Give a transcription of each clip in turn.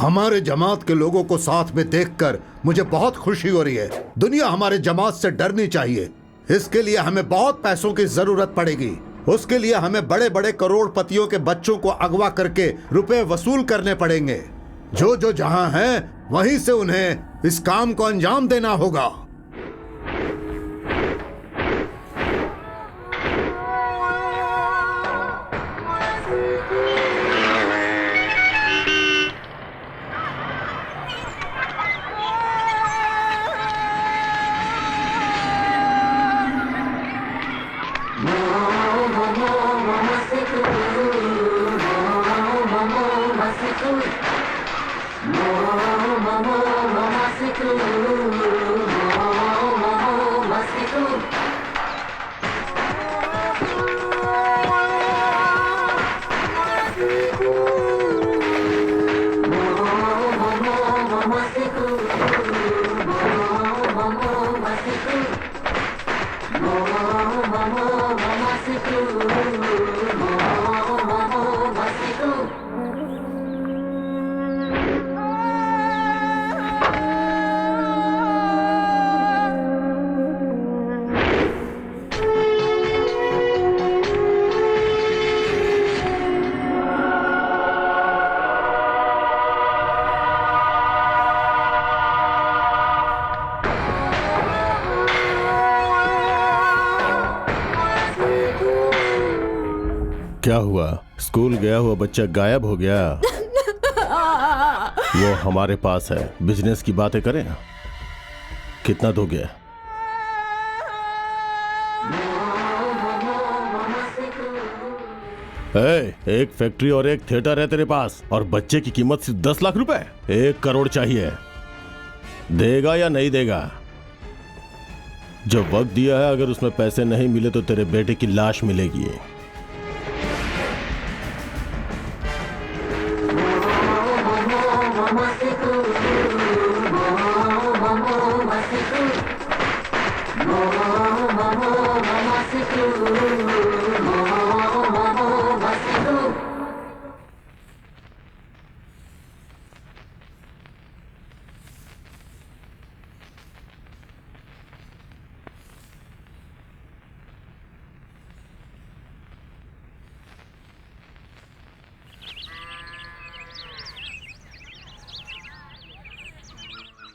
हमारे जमात के लोगों को साथ में देखकर मुझे बहुत खुशी हो रही है। दुनिया हमारे जमात से डरनी चाहिए। इसके लिए हमें बहुत पैसों की जरूरत पड़ेगी। उसके लिए हमें बड़े बड़े करोड़पतियों के बच्चों को अगवा करके रुपए वसूल करने पड़ेंगे। जो जो जहां हैं वहीं से उन्हें इस काम को अंजाम देना होगा। क्या हुआ? स्कूल गया हुआ बच्चा गायब हो गया। वो हमारे पास है, बिजनेस की बातें करें। कितना दोगे? एक फैक्ट्री और एक थिएटर है तेरे पास और बच्चे की कीमत सिर्फ 10 लाख रुपए। 1 करोड़ चाहिए। देगा या नहीं देगा? जो वक्त दिया है, अगर उसमें पैसे नहीं मिले तो तेरे बेटे की लाश मिलेगी।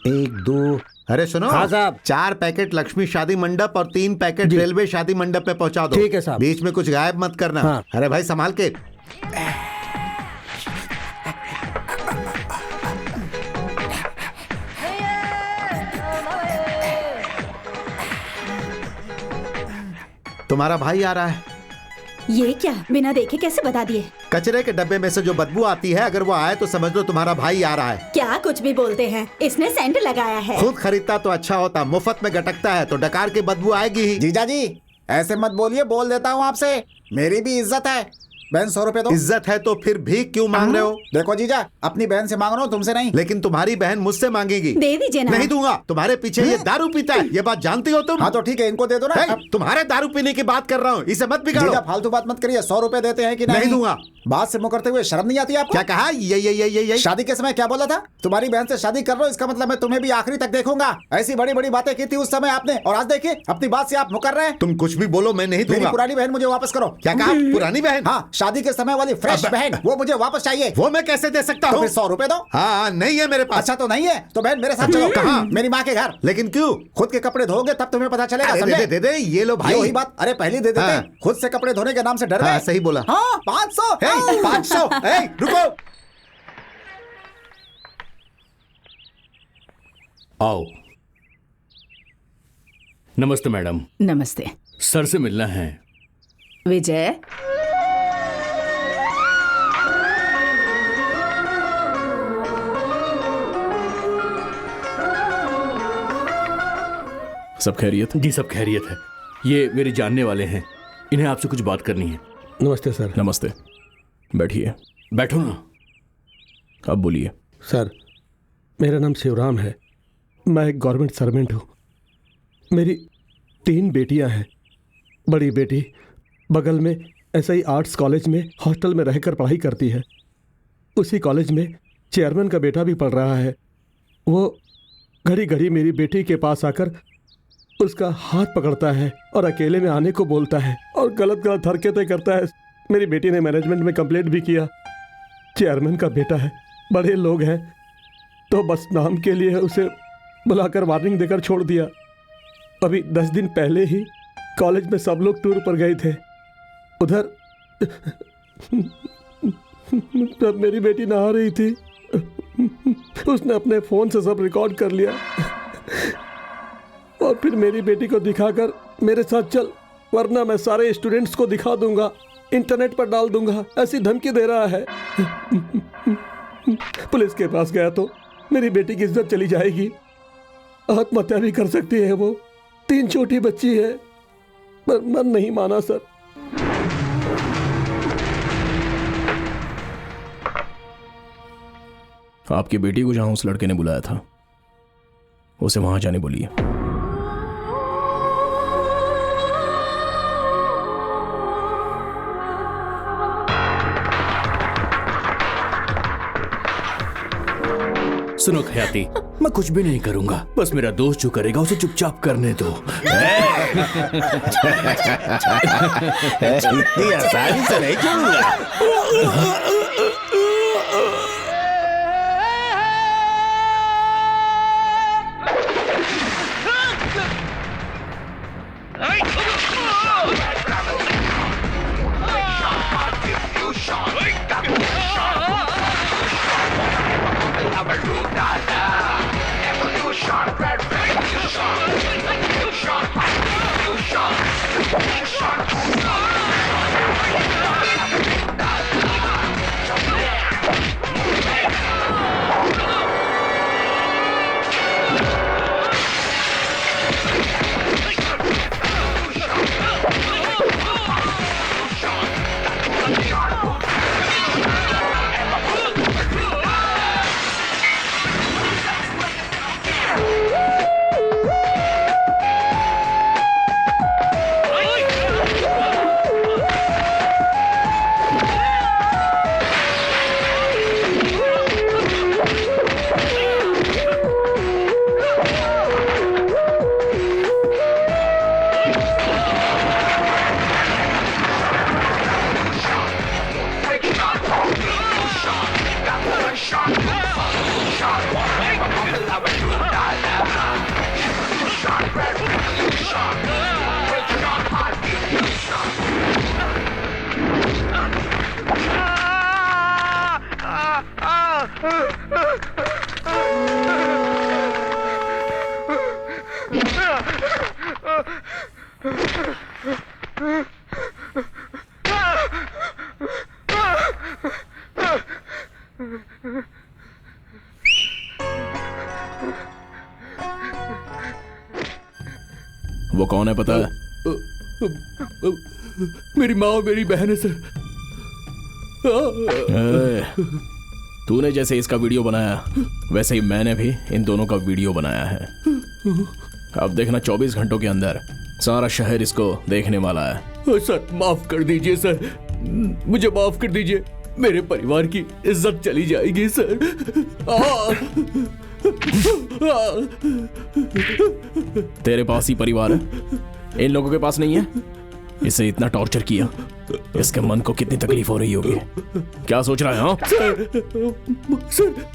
एक दो। अरे सुनो। हाँ साहब। 4 पैकेट लक्ष्मी शादी मंडप और 3 पैकेट रेलवे शादी मंडप पे पहुंचा दो। ठीक है साहब। बीच में कुछ गायब मत करना। हाँ। अरे भाई संभाल के। तुम्हारा भाई आ रहा है। ये क्या, बिना देखे कैसे बता दिए? कचरे के डब्बे में से जो बदबू आती है, अगर वो आए तो समझ लो तुम्हारा भाई आ रहा है। क्या कुछ भी बोलते हैं, इसने सेंट लगाया है। खुद खरीदता तो अच्छा होता, मुफ्त में गटकता है तो डकार के बदबू आएगी ही। जीजा जी ऐसे मत बोलिए, बोल देता हूँ आपसे, मेरी भी इज्जत है। बहन 100 रुपए दो। इज्जत है तो फिर भी क्यों मांग रहे हो? देखो जीजा, अपनी बहन से मांग रहा हूँ, तुमसे नहीं। लेकिन तुम्हारी बहन मुझसे मांगेगी। दे दीजिए ना। नहीं दूंगा। तुम्हारे पीछे ये दारू पीता है, ये बात जानती हो तुम? हाँ तो ठीक है, इनको दे दो ना। तुम्हारे दारू पीने की बात कर रहा हूँ, इसे मत बिगाड़ो। जीजा फालतू बात मत करिए। 100 रुपए देते हैं कि नहीं? नहीं दूंगा। बात से मुकरते हुए शर्म नहीं आती आपको? क्या कहा? ये शादी के समय क्या बोला था? तुम्हारी बहन से शादी कर रहा हूं, इसका मतलब मैं तुम्हें भी आखिरी तक देखूंगा। ऐसी बड़ी बड़ी बातें की थी उस समय आपने, और आज देखिए अपनी बात से आप मुकर रहे हैं। तुम कुछ भी बोलो, मैं नहीं दूंगा। मेरी पुरानी बहन मुझे वापस करो। क्या कहा? पुरानी बहन? हाँ, शादी के समय वाली फ्रेश बहन, वो मुझे वापस चाहिए। वो मैं कैसे दे सकता तो हूँ? फिर 100 रुपए दो। हाँ, नहीं है मेरे पास। अच्छा तो नहीं है तो बहन मेरे साथ चलो। कहाँ? मेरी माँ के घर। लेकिन क्यों? खुद के कपड़े धोगे तब तुम्हें पता चलेगा। समझे? दे ये लो भाई। वही बात, अरे पहले दे देते। खुद से कपड़े धोने के नाम से डर गए। सही बोला। हाँ 500। 500। रुको, आओ। नमस्ते मैडम। नमस्ते। सर से मिलना है। विजय, सब खैरियत? जी सब खैरियत है। ये मेरे जानने वाले हैं, इन्हें आपसे कुछ बात करनी है। नमस्ते सर। नमस्ते, बैठिए। बैठो ना। अब बोलिए। सर, मेरा नाम शिवराम है, मैं एक गवर्नमेंट सर्वेंट हूँ। मेरी 3 बेटियाँ हैं। बड़ी बेटी बगल में SI आर्ट्स कॉलेज में हॉस्टल में रहकर पढ़ाई करती है। उसी कॉलेज में चेयरमैन का बेटा भी पढ़ रहा है। वो घड़ी घड़ी मेरी बेटी के पास आकर उसका हाथ पकड़ता है और अकेले में आने को बोलता है और गलत गलत हरकतें करता है। मेरी बेटी ने मैनेजमेंट में कंप्लेंट भी किया। चेयरमैन का बेटा है, बड़े लोग हैं, तो बस नाम के लिए उसे बुलाकर वार्निंग देकर छोड़ दिया। अभी 10 दिन पहले ही कॉलेज में सब लोग टूर पर गए थे। उधर जब मेरी बेटी नहा रही थी, उसने अपने फोन से सब रिकॉर्ड कर लिया और फिर मेरी बेटी को दिखाकर मेरे साथ चल, वरना मैं सारे स्टूडेंट्स को दिखा दूंगा, इंटरनेट पर डाल दूंगा, ऐसी धमकी दे रहा है। पुलिस के पास गया तो मेरी बेटी की इज्जत चली जाएगी, आत्महत्या भी कर सकती है। वो 3 छोटी बच्ची है, पर मन नहीं माना सर। आपकी बेटी को जहां उस लड़के ने बुलाया था, उसे वहां जाने बोलिए। सुनो खयाती, मैं कुछ भी नहीं करूंगा, बस मेरा दोस्त जो करेगा उसे चुपचाप करने दो। इतनी आसानी से नहीं छोड़ूंगा। वो कौन है पता है? मेरी माँ और मेरी बहन है सर। तूने जैसे इसका वीडियो बनाया, वैसे ही मैंने भी इन दोनों का वीडियो बनाया है। अब देखना 24 घंटों के अंदर सारा शहर इसको देखने वाला है। सर माफ कर दीजिए सर, मुझे माफ कर दीजिए, मेरे परिवार की इज्जत चली जाएगी सर। तेरे पास ही परिवार है, इन लोगों के पास नहीं है। इसे इतना टॉर्चर किया, इसके मन को कितनी तकलीफ हो रही होगी। क्या सोच रहा है? हाँ सर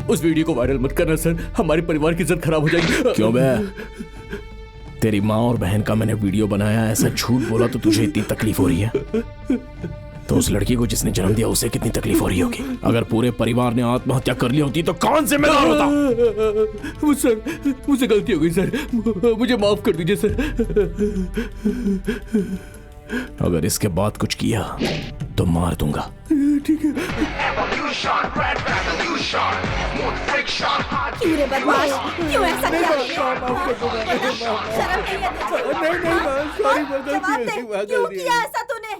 उस वीडियो को वायरल मत करना सर, हमारे परिवार की इज्जत खराब हो जाएगी। क्यों बे? तेरी माँ और बहन का मैंने वीडियो बनाया, ऐसा झूठ बोला तो तुझे इतनी तकलीफ हो रही है, तो उस लड़की को जिसने जन्म दिया उसे कितनी तकलीफ हो रही होगी। अगर पूरे परिवार ने आत्महत्या कर ली होती तो कौन जिम्मेदार होता? सर मुझसे गलती हो गई सर, मुझे माफ कर दीजिए सर। अगर इसके बाद कुछ किया तो मार दूंगा। ठीक है। क्यों रे बदमाश, क्यों ऐसा किया? शर्म नहीं है तुझे? जवाब दे, क्यों किया ऐसा तूने?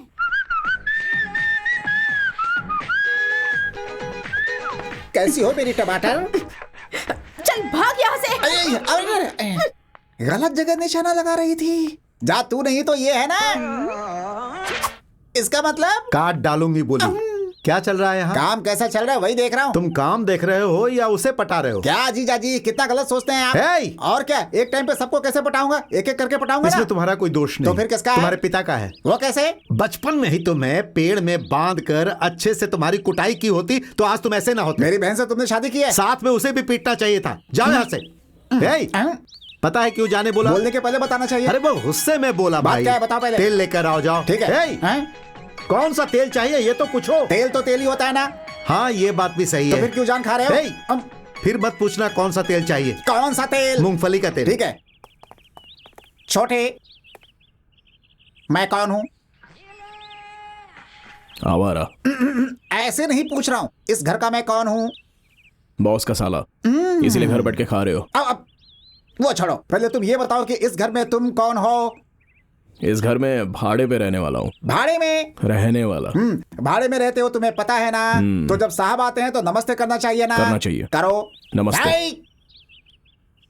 कैसी हो मेरी टमाटर? चल भाग यहाँ से। गलत जगह निशाना लगा रही थी। जा तू नहीं तो ये है ना, इसका मतलब काट डालूंगी बोली। क्या चल रहा है यहाँ? काम कैसा चल रहा है वही देख रहा हूँ। तुम काम देख रहे हो या उसे पटा रहे हो? क्या जीजा जी, कितना गलत सोचते हैं आप। Hey! और क्या, एक टाइम पे सबको कैसे पटाऊंगा? एक एक करके पटाऊंगा ना? इसमें तुम्हारा कोई दोष नहीं। तो फिर किसका है? तुम्हारे पिता का है। वो कैसे? बचपन में ही तुम्हें पेड़ में बांध कर अच्छे से तुम्हारी कुटाई की होती तो आज तुम ऐसे ना होते। मेरी बहन से तुमने शादी की है? साथ में उसे भी पीटना चाहिए था। जाओ यहाँ से। Hey! पता है क्यों जाने बोला? बोलने के पहले बताना चाहिए। अरे वो गुस्से में बोला बात भाई। क्या है बताओ पहले। तेल लेकर आओ, जाओ। ठीक है। Hey! कौन सा तेल चाहिए ये तो पूछो। तेल तो तेल ही होता है ना। हाँ ये बात भी सही तो है। फिर क्यों जान खा रहे हो? Hey! फिर मत पूछना कौन सा तेल चाहिए। कौन सा तेल? मूंगफली का तेल। ठीक है। छोटे, मैं कौन हूँ? आवारा। ऐसे नहीं पूछ रहा हूँ, इस घर का मैं कौन हूँ? बॉस का साला, इसीलिए घर बैठ के खा रहे हो। अब वो छोड़ो, पहले तुम ये बताओ कि इस घर में तुम कौन हो? इस घर में भाड़े पे रहने वाला हूँ। भाड़े में रहने वाला। भाड़े में रहते हो, तुम्हें पता है ना। तो जब साहब आते हैं तो नमस्ते करना चाहिए ना? करना चाहिए। करो। नमस्ते। भाई,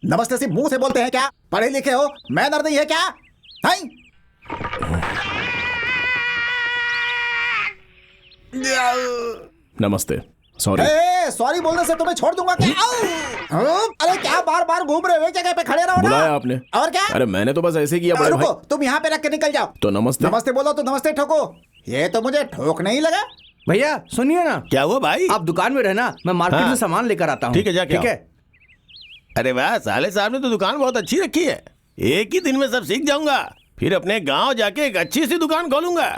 नमस्ते सिर्फ मुंह से बोलते हैं क्या? पढ़े लिखे हो, मैनर नहीं है क्या? हाय? नमस्ते। सॉरी। सॉरी बोलने से तुम्हें छोड़ दूंगा क्या? अरे क्या बार बार घूम रहे हो, एक जगह पे खड़े रहो ना। बुलाया आपने? और क्या? अरे मैंने तो बस ऐसे किया बड़े रुको, भाई। तुम यहाँ पे रख के निकल जाओ। तो नमस्ते। नमस्ते बोलो तो नमस्ते ठोको। ये तो मुझे ठोक नहीं लगा। भैया सुनिए ना, क्या हुआ भाई? आप दुकान में रहना, मैं मार्केट हाँ। से सामान लेकर आता हूँ। ठीक है, जाके ठीक आओ। है। अरे वाह, साले साहब ने तो दुकान बहुत अच्छी रखी है। एक ही दिन में सब सीख जाऊंगा, फिर अपने गांव जाके एक अच्छी सी दुकान खोलूंगा।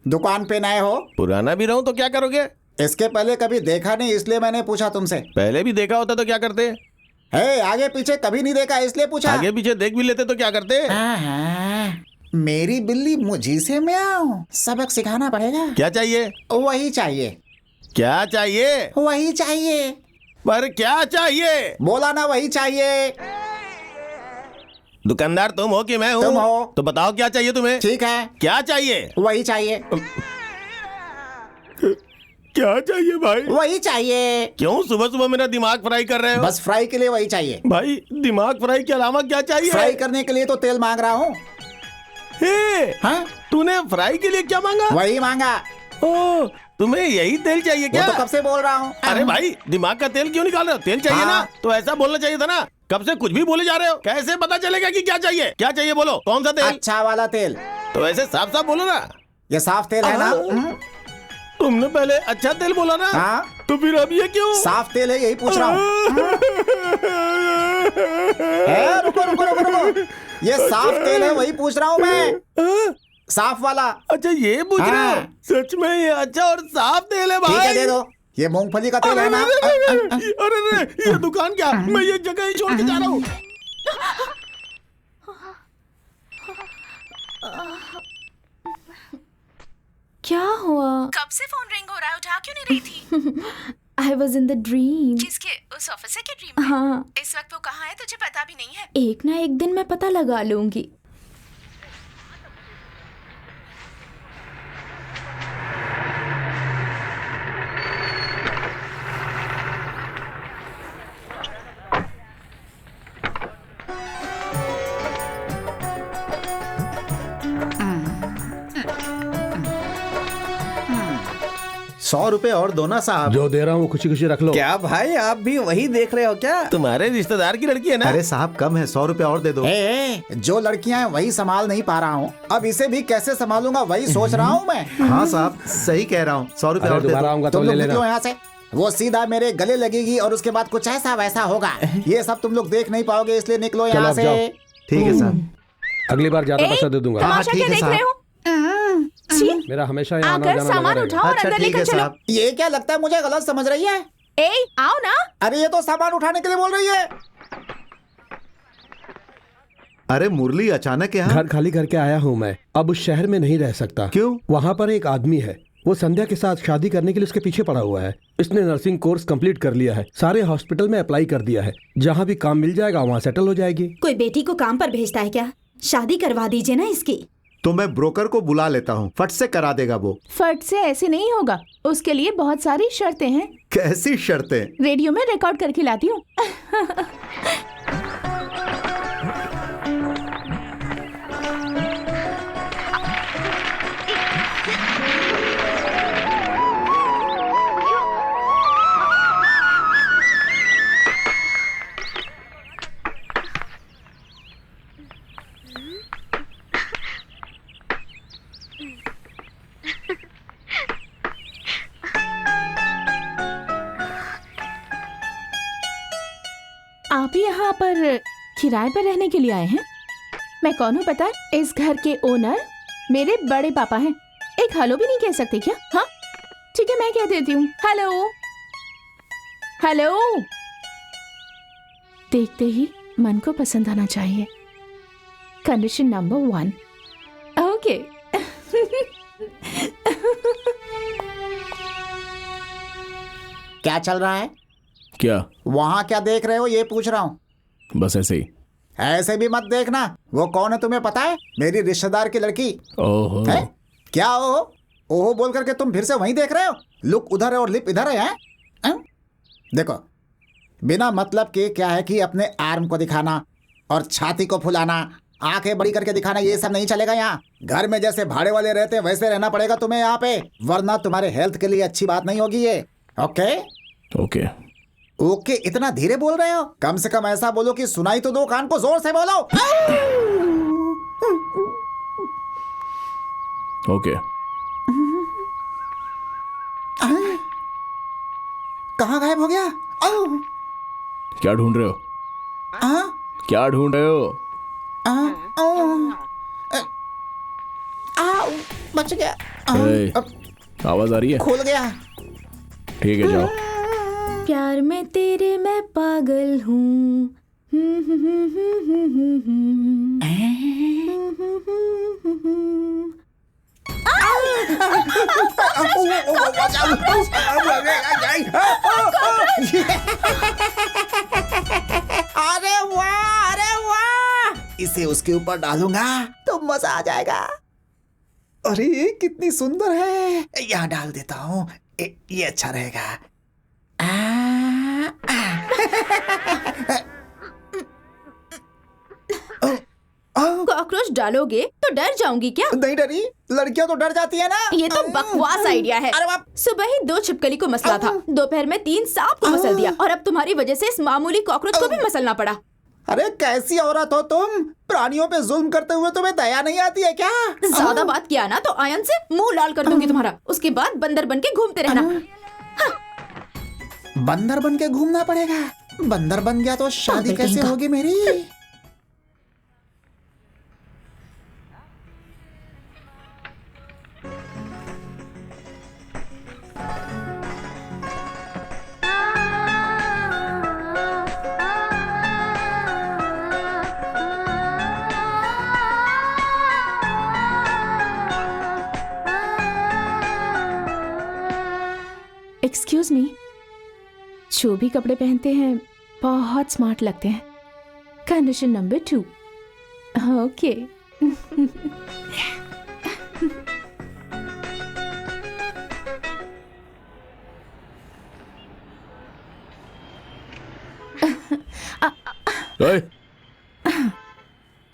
दुकान पे नए हो? पुराना भी रहूं तो क्या करोगे? इसके पहले कभी देखा नहीं इसलिए मैंने पूछा तुमसे। पहले भी देखा होता तो क्या करते? आगे पीछे कभी नहीं देखा इसलिए पूछा। आगे पीछे देख भी लेते तो क्या करते? मेरी बिल्ली मुझी से म्याऊं। सबक सिखाना पड़ेगा। क्या चाहिए? वही चाहिए। क्या चाहिए? वही चाहिए। पर क्या चाहिए? बोला ना, वही चाहिए। दुकानदार तुम हो कि मैं हूँ? तुम हो। तो बताओ क्या चाहिए तुम्हें? ठीक है, क्या चाहिए? वही चाहिए। क्या चाहिए भाई? वही चाहिए। क्यों सुबह सुबह मेरा दिमाग फ्राई कर रहे हो? बस फ्राई के लिए वही चाहिए। भाई दिमाग फ्राई के अलावा क्या चाहिए? फ्राई करने के लिए तो तेल मांग रहा हूँ। हाँ? तूने फ्राई के लिए क्या मांगा? वही मांगा। ओ, तुम्हें यही तेल चाहिए वो क्या? तो कब से बोल रहा हूँ। अरे भाई, दिमाग का तेल क्यों निकाल रहे हो? तेल चाहिए हाँ। ना, तो ऐसा बोलना चाहिए था ना। कब से कुछ भी बोले जा रहे हो? कैसे पता चलेगा कि क्या चाहिए? क्या चाहिए बोलो, कौन सा तेल? अच्छा वाला तेल। तो ऐसे साफ साफ बोलो ना। ये साफ तेल है ना? तुमने पहले अच्छा तेल बोला ना। हाँ। तो फिर अब ये क्यों? साफ तेल है, यही पूछ रहा हूँ। रुको रुको रुको रुको, ये साफ तेल है, वही पूछ रहा हूँ मैं। साफ वाला। अच्छा ये पूछ रहे हो? हाँ। सच में ये अच्छा और साफ तेल है भाई? ठीक है, दे दो। ये मूंगफली का तेल है ना? अरे ये दुकान क्या, मैं ये जगह ही छोड़ के जा रहा हूँ। क्या हुआ? कब से फोन रिंग हो रहा है, उठा क्यों नहीं रही थी? I was in the dream. किसके? उस ऑफिसर के ड्रीम में? हाँ, इस वक्त वो कहाँ है तुझे पता भी नहीं है? एक ना एक दिन मैं पता लगा लूंगी। ₹100 और दो ना साहब। जो दे रहा हूँ वो खुशी खुशी रख लो। क्या भाई, आप भी वही देख रहे हो क्या? तुम्हारे रिश्तेदार की लड़की है ना? अरे साहब कम है, ₹100 और दे दो। जो लड़कियां हैं वही संभाल नहीं पा रहा हूँ, अब इसे भी कैसे संभालूंगा वही सोच रहा हूँ मैं। हाँ साहब सही कह रहा हूँ, ₹100 अरे और दे दोबारा दो। आऊंगा तो तुम ले लोग लेना। निकलो यहाँ से। वो सीधा मेरे गले लगेगी और उसके बाद कुछ ऐसा वैसा होगा। ये सब तुम लोग देख नहीं पाओगे, इसलिए निकलो चलो यहाँ अब जाओ। से। ठीक है साहब। अगली बार ज्यादा पैसा दे दूंगा। हाँ, तमाशा ठीक क्या है देख रहे साहब। हो? छी, मेरा हमेशा यहाँ आना आकर जाना लगा सामान रहेगा। उठाओ और अच्छा अंदर ठीक लेकर है चलो। साहब। ये क्या लगता है मुझे गलत समझ रही है? ए, आओ ना। अरे ये तो सामान उठाने के लिए बोल रही है। अरे मुरली अचानक यहाँ? घर खाली करके आया हूँ मैं, अब उस शहर में नहीं रह सकता। क्यों? वहाँ पर एक आदमी है, वो संध्या के साथ शादी करने के लिए उसके पीछे पड़ा हुआ है। इसने नर्सिंग कोर्स कंप्लीट कर लिया है, सारे हॉस्पिटल में अप्लाई कर दिया है, जहाँ भी काम मिल जाएगा वहाँ सेटल हो जाएगी। कोई बेटी को काम पर भेजता है क्या? शादी करवा दीजिए ना इसकी। तो मैं ब्रोकर को बुला लेता हूँ, फट से करा देगा वो। फट से ऐसे नहीं होगा, उसके लिए बहुत सारी शर्तें हैं। कैसी शर्तें? रेडियो में रिकॉर्ड करके लाती हूँ। आप ही यहाँ पर किराए पर रहने के लिए आए हैं? मैं कौन हूँ पता है? इस घर के ओनर मेरे बड़े पापा हैं। एक हेलो भी नहीं कह सकते क्या? हाँ ठीक है, मैं कह देती हूँ हेलो। हेलो। देखते ही मन को पसंद आना चाहिए। Condition number 1। ओके। क्या चल रहा है? क्या? वहाँ क्या देख रहे हो ये पूछ रहा हूँ। बस ऐसे ही। ऐसे भी मत देखना। वो कौन है तुम्हें पता है? मेरी रिश्तेदार की लड़की। ओहो। है? क्या ओहो ओहो बोल करके तुम फिर से वहीं देख रहे हो? लुक उधर है और लिप इधर है, हैं? देखो, बिना मतलब के क्या है कि अपने आर्म को दिखाना और छाती को फुलाना, आंखें बड़ी करके दिखाना, ये सब नहीं चलेगा यहाँ। घर में जैसे भाड़े वाले रहते हैं वैसे रहना पड़ेगा तुम्हें यहाँ पे, वरना तुम्हारे हेल्थ के लिए अच्छी बात नहीं होगी ये। Okay okay okay. इतना धीरे बोल रहे हो? कम से कम ऐसा बोलो कि सुनाई तो दो, कान को जोर से बोलो। ओके। कहाँ गायब हो गया? क्या ढूंढ रहे हो? क्या ढूंढ रहे हो? बच गया। ए, आवाज आ रही है? खुल गया। ठीक है, जाओ। प्यार में तेरे मैं पागल हूँ। अरे वाह, अरे वाह! इसे उसके ऊपर डालूंगा तो मजा आ जाएगा। अरे कितनी सुंदर है। यहाँ डाल देता हूँ, ये अच्छा रहेगा। कॉकरोच डालोगे तो डर जाऊंगी क्या? नहीं डरी, लड़कियां तो डर जाती है ना। ये तो बकवास आइडिया है। अरे बाप! सुबह ही 2 छिपकली को मसला था, दोपहर में 3 सांप को मसल दिया, और अब तुम्हारी वजह से इस मामूली कॉकरोच को भी मसलना पड़ा। अरे कैसी औरत हो तुम? प्राणियों पे जुल्म करते हुए तुम्हें दया नहीं आती है क्या? ज्यादा बात किया ना तो आयन से मुंह लाल कर दूंगी तुम्हारा। उसके बाद बंदर बन के घूमते रहना। बंदर बन के घूमना पड़ेगा? बंदर बन गया तो शादी कैसे होगी मेरी? एक्सक्यूज मी, जो भी कपड़े पहनते हैं बहुत स्मार्ट लगते हैं। Condition number 2। ओके।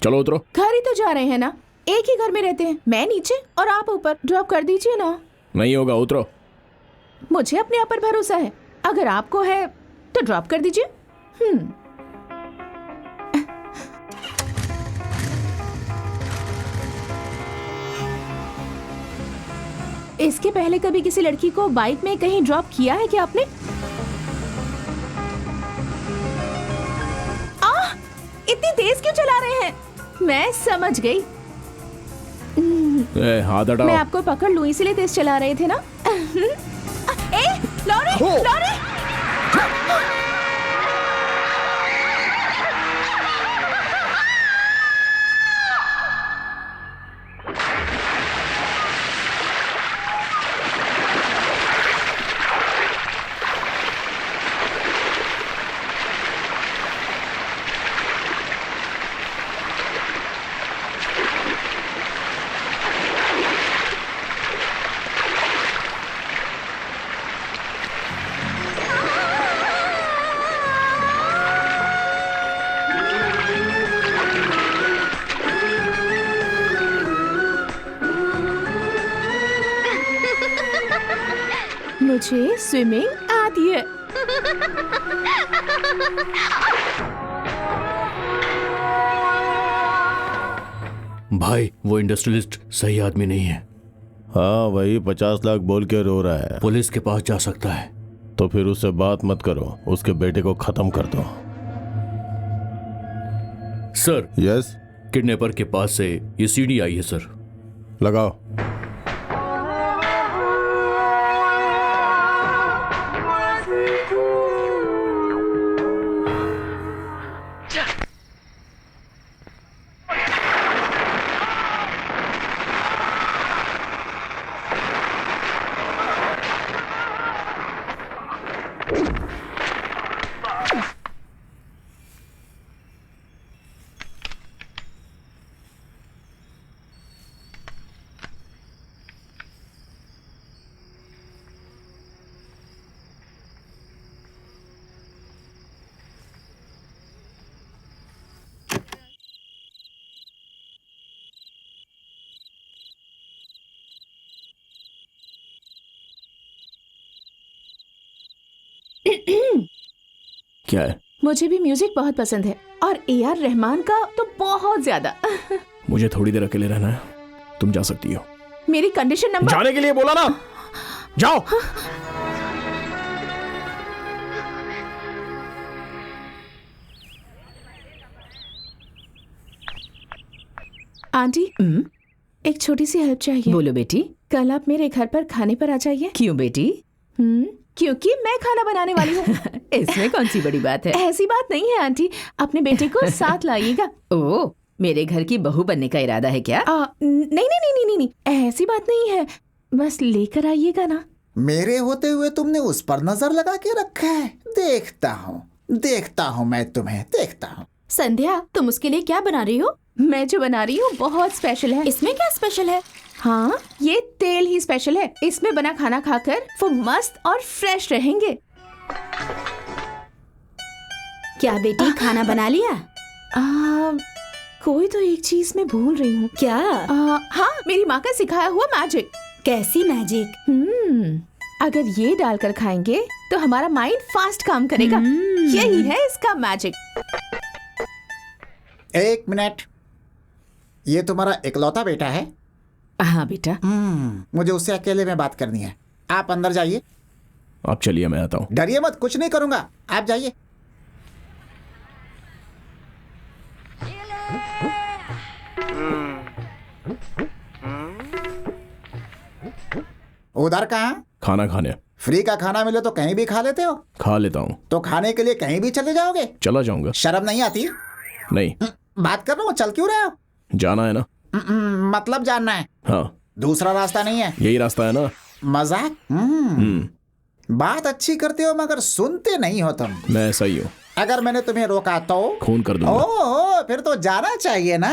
चलो उतरो। घर ही तो जा रहे हैं ना, एक ही घर में रहते हैं। मैं नीचे और आप ऊपर। ड्रॉप कर दीजिए ना। नहीं होगा, उतरो। मुझे अपने आप पर भरोसा है, अगर आपको है तो ड्रॉप कर दीजिए। इसके पहले कभी किसी लड़की को बाइक में कहीं ड्रॉप किया है क्या आपने? इतनी तेज क्यों चला रहे हैं? मैं समझ गई। हाथ हटाओ। मैं आपको पकड़ लूं इसलिए तेज चला रहे थे ना। Lorry, lorry! मुझे स्विमिंग आती है। भाई वो इंडस्ट्रियलिस्ट सही आदमी नहीं है। हाँ वही 50 लाख बोल के रो रहा है। पुलिस के पास जा सकता है। तो फिर उससे बात मत करो, उसके बेटे को खत्म कर दो। सर यस, किडनैपर के पास से ये सीडी आई है सर। लगाओ। क्या है? मुझे भी म्यूजिक बहुत पसंद है और AR रहमान का तो बहुत ज्यादा। मुझे थोड़ी देर अकेले रहना है, तुम जा सकती हो। मेरी कंडीशन नंबर। जाने के लिए बोला ना, जाओ। आंटी एक छोटी सी हेल्प चाहिए। बोलो बेटी। कल आप मेरे घर पर खाने पर आ जाइए। क्यों बेटी? क्योंकि मैं खाना बनाने वाली हूँ। इसमें कौन सी बड़ी बात है? ऐसी बात नहीं है आंटी, अपने बेटे को साथ लाइएगा। ओह, मेरे घर की बहू बनने का इरादा है क्या? नहीं नहीं नहीं नहीं नहीं, ऐसी बात नहीं है, बस लेकर आइएगा ना। मेरे होते हुए तुमने उस पर नजर लगा के रखा है। देखता हूँ मैं तुम्हें, देखता हूँ। संध्या, तुम उसके लिए क्या बना रही हो? मैं जो बना रही हूँ बहुत स्पेशल है। इसमें क्या स्पेशल है? हाँ, ये तेल ही स्पेशल है। इसमें बना खाना खाकर वो मस्त और फ्रेश रहेंगे। क्या बेटी, खाना बना लिया? कोई तो एक चीज मैं भूल रही हूँ। क्या? हाँ, मेरी माँ का सिखाया हुआ मैजिक। कैसी मैजिक? अगर ये डालकर खाएंगे तो हमारा माइंड फास्ट काम करेगा। यही है इसका मैजिक। एक मिनट, ये तुम्हारा इकलौता बेटा है? हाँ बेटा। मुझे उससे अकेले में बात करनी है। आप अंदर जाइए। आप चलिए, मैं आता हूँ। डरिए मत, कुछ नहीं करूंगा, आप जाइए। उधर कहाँ? खाना खाने। फ्री का खाना मिले तो कहीं भी खा लेते हो? खा लेता हूँ। तो खाने के लिए कहीं भी चले जाओगे? चला जाऊंगा। शर्म नहीं आती? नहीं। बात कर रहा हूँ, चल क्यों रहे हो? जाना है ना। मतलब जानना है? हाँ। दूसरा रास्ता नहीं है? यही रास्ता है ना। मजाक? बात अच्छी करते हो मगर सुनते नहीं हो तुम। मैं ऐसा ही हूँ। अगर मैंने तुम्हें रोका तो खून कर दूंगा। ओह, फिर तो जाना चाहिए ना।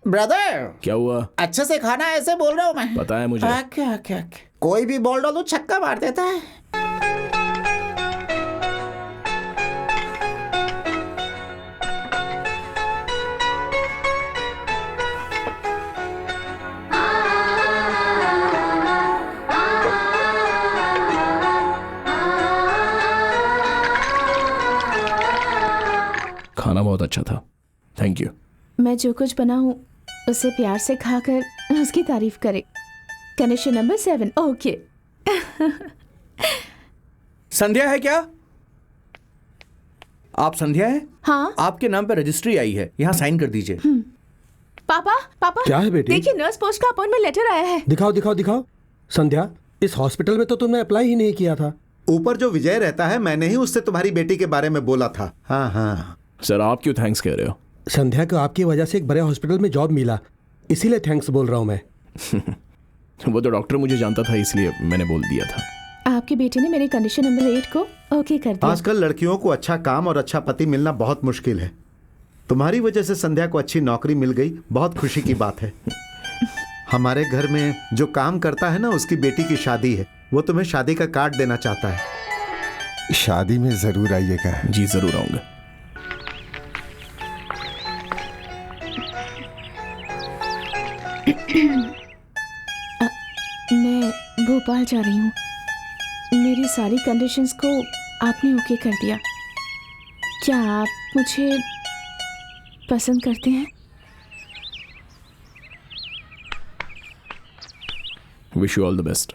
ब्रदर, क्या हुआ? अच्छे से खाना, ऐसे बोल रहा हूँ मैं। पता है मुझे। क्या कोई भी बॉल डालो छक्का मार देता है। खाना बहुत अच्छा था, थैंक यू। मैं जो कुछ बना हूँ उसे प्यार से खाकर उसकी तारीफ करे। Condition number 7। ओके। संध्या है क्या? आप संध्या है? हाँ। आपके नाम पे रजिस्ट्री आई है, यहाँ साइन कर दीजिए। पापा क्या है बेटी? देखिए, नर्स पोस्ट का अपॉइंटमेंट लेटर आया है। दिखाओ। संध्या, इस हॉस्पिटल में तो तुमने अप्लाई ही नहीं किया था। ऊपर जो विजय रहता है, मैंने ही उससे तुम्हारी बेटी के बारे में बोला था। हाँ। सर, आप क्यों थैंक्स कह रहे हो? संध्या को आपकी वजह से एक बड़े हॉस्पिटल में जॉब मिला, इसीलिए थैंक्स बोल रहा हूँ मैं। वो तो डॉक्टर मुझे जानता था, इसलिए मैंने बोल दिया था। आपके बेटे ने मेरे कंडीशन नंबर 8 को ओके कर दिया। आजकल लड़कियों को अच्छा काम और अच्छा पति मिलना बहुत मुश्किल है। तुम्हारी वजह से संध्या को अच्छी नौकरी मिल गई, बहुत खुशी की बात है। हमारे घर में जो काम करता है ना, उसकी बेटी की शादी है। वो तुम्हें शादी का कार्ड देना चाहता है। शादी में जरूर आइएगा। जी जरूर आऊंगा। मैं भोपाल जा रही हूँ। मेरी सारी कंडीशंस को आपने ओके कर दिया। क्या आप मुझे पसंद करते हैं। Wish you all the best.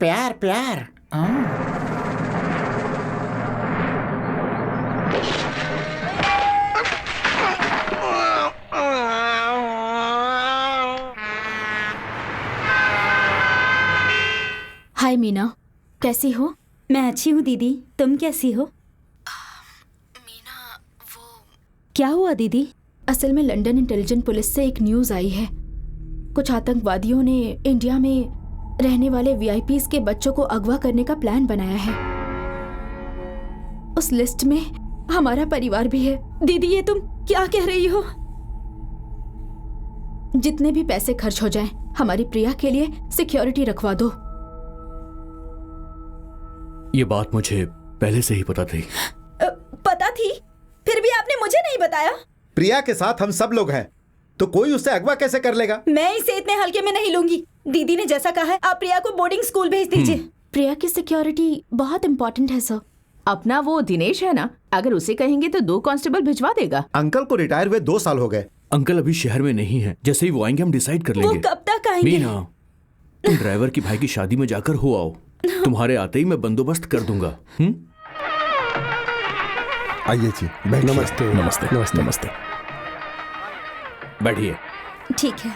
प्यार प्यार। हाय मीना, कैसी हो? मैं अच्छी हूँ दीदी, तुम कैसी हो? मीना वो क्या हुआ दीदी? असल में लंदन इंटेलिजेंस पुलिस से एक न्यूज़ आई है। कुछ आतंकवादियों ने इंडिया में रहने वाले वीआईपीज के बच्चों को अगवा करने का प्लान बनाया है। उस लिस्ट में हमारा परिवार भी है। दीदी ये तुम क्या कह रही हो? जितने भी पैसे खर्च हो जाएं, हमारी प्रिया के लिए सिक्योरिटी रखवा दो। ये बात मुझे पहले से ही पता थी। पता थी? फिर भी आपने मुझे नहीं बताया। प्रिया के साथ हम सब लोग हैं, तो कोई उसे अगवा कैसे कर लेगा? मैं इसे इतने हल्के में नहीं लूंगी। दीदी ने जैसा कहा है, आप प्रिया को बोर्डिंग स्कूल भेज दीजिए। प्रिया की सिक्योरिटी बहुत इंपॉर्टेंट है सर। अपना वो दिनेश है ना, अगर उसे कहेंगे तो 2 कांस्टेबल भिजवा देगा। अंकल को रिटायर हुए 2 साल हो गए। अंकल अभी शहर में नहीं है, जैसे ही वो आएंगे हम डिसाइड कर लेंगे। वो कब तक आएंगे? मीना, तुम ड्राइवर की भाई की शादी में जाकर हो आओ। तुम्हारे आते ही मैं बंदोबस्त कर दूंगा। आइए जी, नमस्ते। नमस्ते नमस्ते नमस्ते। बैठिए। ठीक है।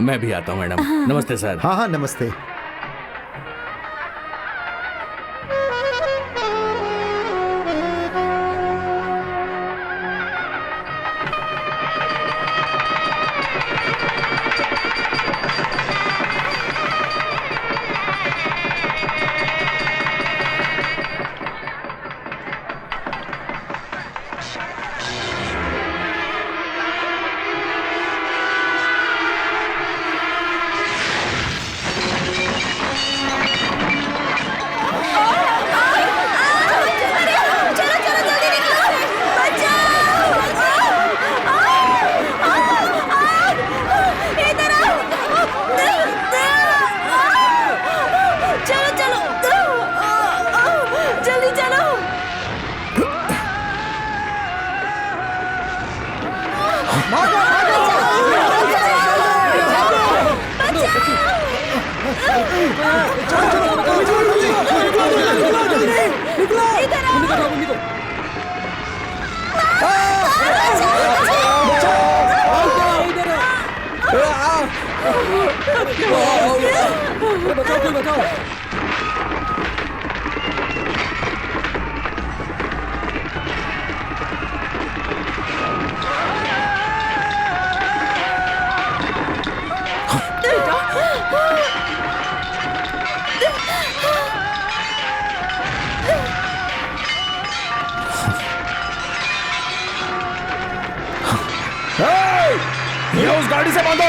मैं भी आता हूँ मैडम। नमस्ते सर। हाँ हाँ नमस्ते। ये उस गाड़ी से बांधो।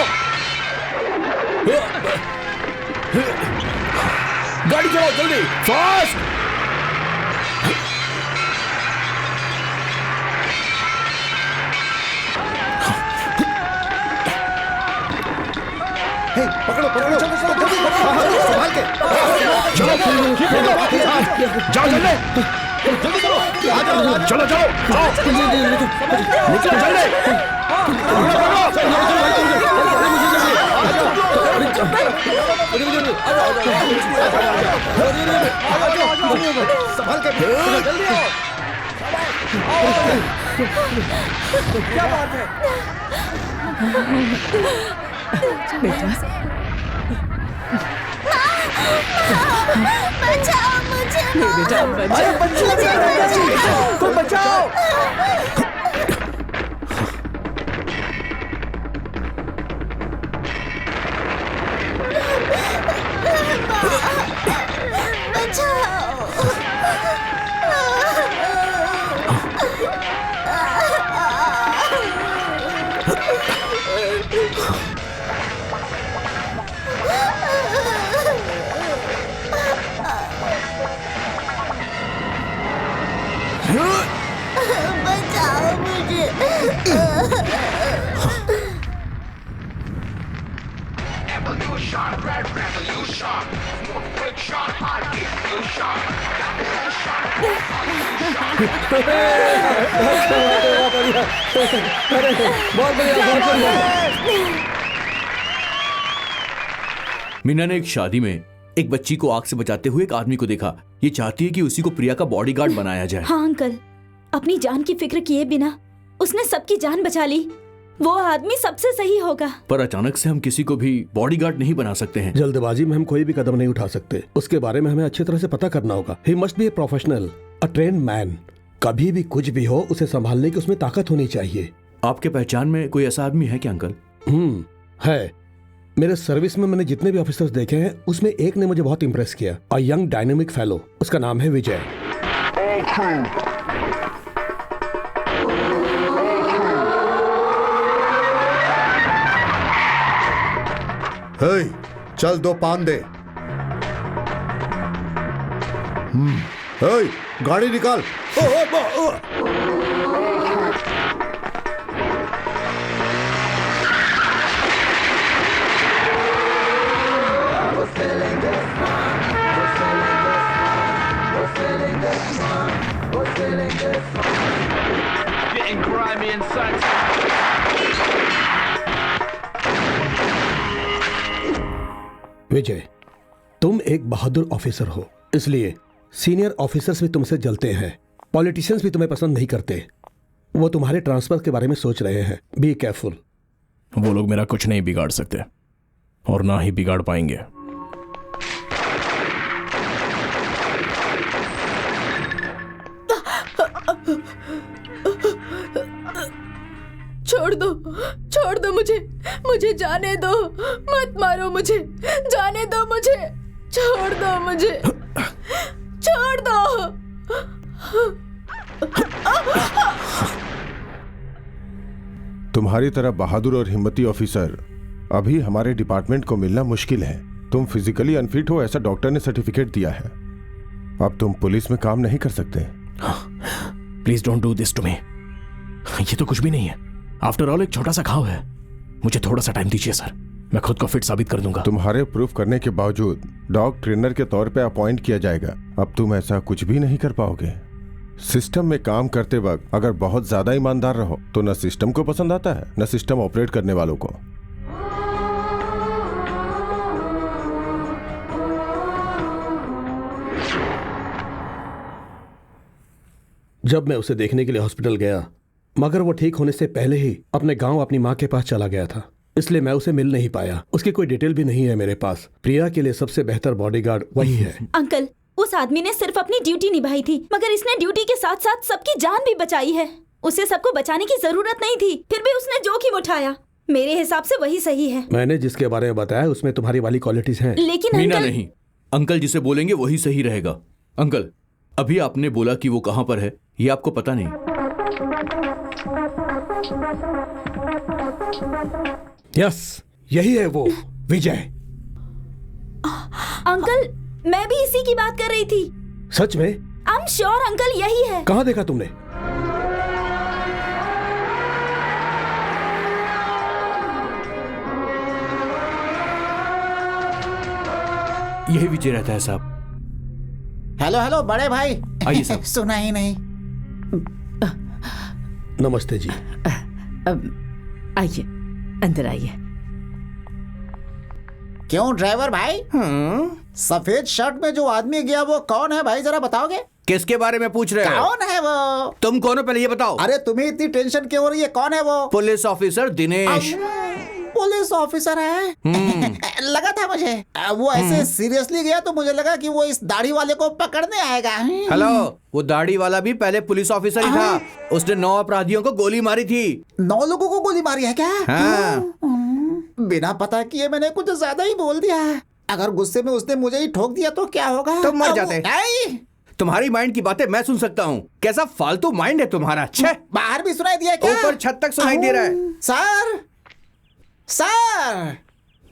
गाड़ी चलाओ जल्दी, फास्ट। पकड़ो पकड़ो, चलो चलो जल्दी, संभाल के। चलो जाओ जल्दी, जल्दी करो, आ जाओ, चलो चलो निकलो जल्दी। संभाल के, जल्दी आओ। क्या बात है? बचाओ मुझे। कोई बचाओ। बचाओ मुझे। मीना ने एक शादी में एक बच्ची को आग से बचाते हुए एक आदमी को देखा। ये चाहती है कि उसी को प्रिया का बॉडीगार्ड बनाया जाए। हाँ अंकल, अपनी जान की फिक्र किए बिना उसने सबकी जान बचा ली। वो आदमी सबसे सही होगा। पर अचानक से हम किसी को भी बॉडीगार्ड नहीं बना सकते हैं। जल्दबाजी में हम कोई भी कदम नहीं उठा सकते। उसके बारे में हमें अच्छी तरह से पता करना होगा। He must be a professional, a trained man. कभी भी कुछ भी हो, उसे संभालने की उसमें ताकत होनी चाहिए। आपके पहचान में कोई ऐसा आदमी है क्या अंकल? है। मेरे सर्विस में मैंने जितने भी ऑफिसर्स देखे हैं उसमें एक ने मुझे बहुत इंप्रेस किया। A young dynamic fellow. उसका नाम है विजय। हे, चल 2 पान दे। हे, गाड़ी निकाल। विजय, तुम एक बहादुर ऑफिसर हो, इसलिए सीनियर ऑफिसर्स भी तुमसे जलते हैं। पॉलिटिशियंस भी तुम्हें पसंद नहीं करते। वो तुम्हारे ट्रांसफर के बारे में सोच रहे हैं। Be careful. वो लोग मेरा कुछ नहीं बिगाड़ सकते और ना ही बिगाड़ पाएंगे। छोड़ दो मुझे जाने दो। मत मारो मुझे, जाने दो मुझे। छोड़ दो मुझे, छोड़ दो। तुम्हारी तरह बहादुर और हिम्मती ऑफिसर अभी हमारे डिपार्टमेंट को मिलना मुश्किल है। तुम फिजिकली अनफिट हो, ऐसा डॉक्टर ने सर्टिफिकेट दिया है। अब तुम पुलिस में काम नहीं कर सकते। Please don't do this to me. ये तो कुछ भी नहीं है। आफ्टर ऑल एक छोटा सा घाव है। मुझे थोड़ा सा टाइम दीजिए सर, मैं खुद को फिट साबित कर दूंगा। तुम्हारे प्रूफ करने के बावजूद डॉग ट्रेनर के तौर पे अपॉइंट किया जाएगा। अब तुम ऐसा कुछ भी नहीं कर पाओगे। सिस्टम में काम करते वक्त अगर बहुत ज्यादा ईमानदार रहो तो न सिस्टम को पसंद आता है न सिस्टम ऑपरेट करने वालों को। जब मैं उसे देखने के लिए हॉस्पिटल गया, मगर वो ठीक होने से पहले ही अपने गांव अपनी माँ के पास चला गया था, इसलिए मैं उसे मिल नहीं पाया। उसकी कोई डिटेल भी नहीं है मेरे पास। प्रिया के लिए सबसे बेहतर बॉडीगार्ड वही है। अंकल, उस आदमी ने सिर्फ अपनी ड्यूटी निभाई थी, मगर इसने ड्यूटी के साथ साथ सबकी जान भी बचाई है। उसे सबको बचाने की जरूरत नहीं थी, फिर भी उसने जोखिम उठाया। मेरे हिसाब से वही सही है। मैंने जिसके बारे में बताया उसमें तुम्हारी वाली क्वालिटीज हैं। लेकिन मीना अंकल... नहीं, अंकल जिसे बोलेंगे वही सही रहेगा। अंकल, अभी आपने बोला कि वो कहां पर है, ये आपको पता नहीं। यस, यही है वो विजय। अंकल, मैं भी इसी की बात कर रही थी। सच में? आई एम श्योर अंकल, यही है। कहाँ देखा तुमने? यही विजय रहता है साहब। हेलो हेलो बड़े भाई। आइए साहब। सुना ही नहीं। नमस्ते जी। आइए, अंदर आइए। क्यों ड्राइवर भाई? सफेद शर्ट में जो आदमी गया वो कौन है भाई, जरा बताओगे? किसके बारे में पूछ रहे हो? कौन है वो? तुम कौन हो पहले ये बताओ। अरे तुम्हें इतनी टेंशन क्यों हो रही है? कौन है वो? Police officer Dinesh. Police officer है? लगा था मुझे। वो ऐसे सीरियसली गया तो मुझे लगा कि वो इस दाढ़ी वाले को पकड़ने आएगा। हेलो, वो दाढ़ी वाला भी पहले पुलिस ऑफिसर ही था। उसने 9 अपराधियों को गोली मारी थी। 9 लोगों को गोली मारी है क्या? हाँ। बिना पता किए मैंने कुछ ज्यादा ही बोल दिया। अगर गुस्से में उसने मुझे ही ठोक दिया तो क्या होगा? तुम मर जाते। तुम्हारी माइंड की बातें मैं सुन सकता हूँ। कैसा फालतू माइंड है तुम्हारा। छे, बाहर भी सुनाई दिया क्या? ऊपर छत तक सुनाई दे रहा है। सर सर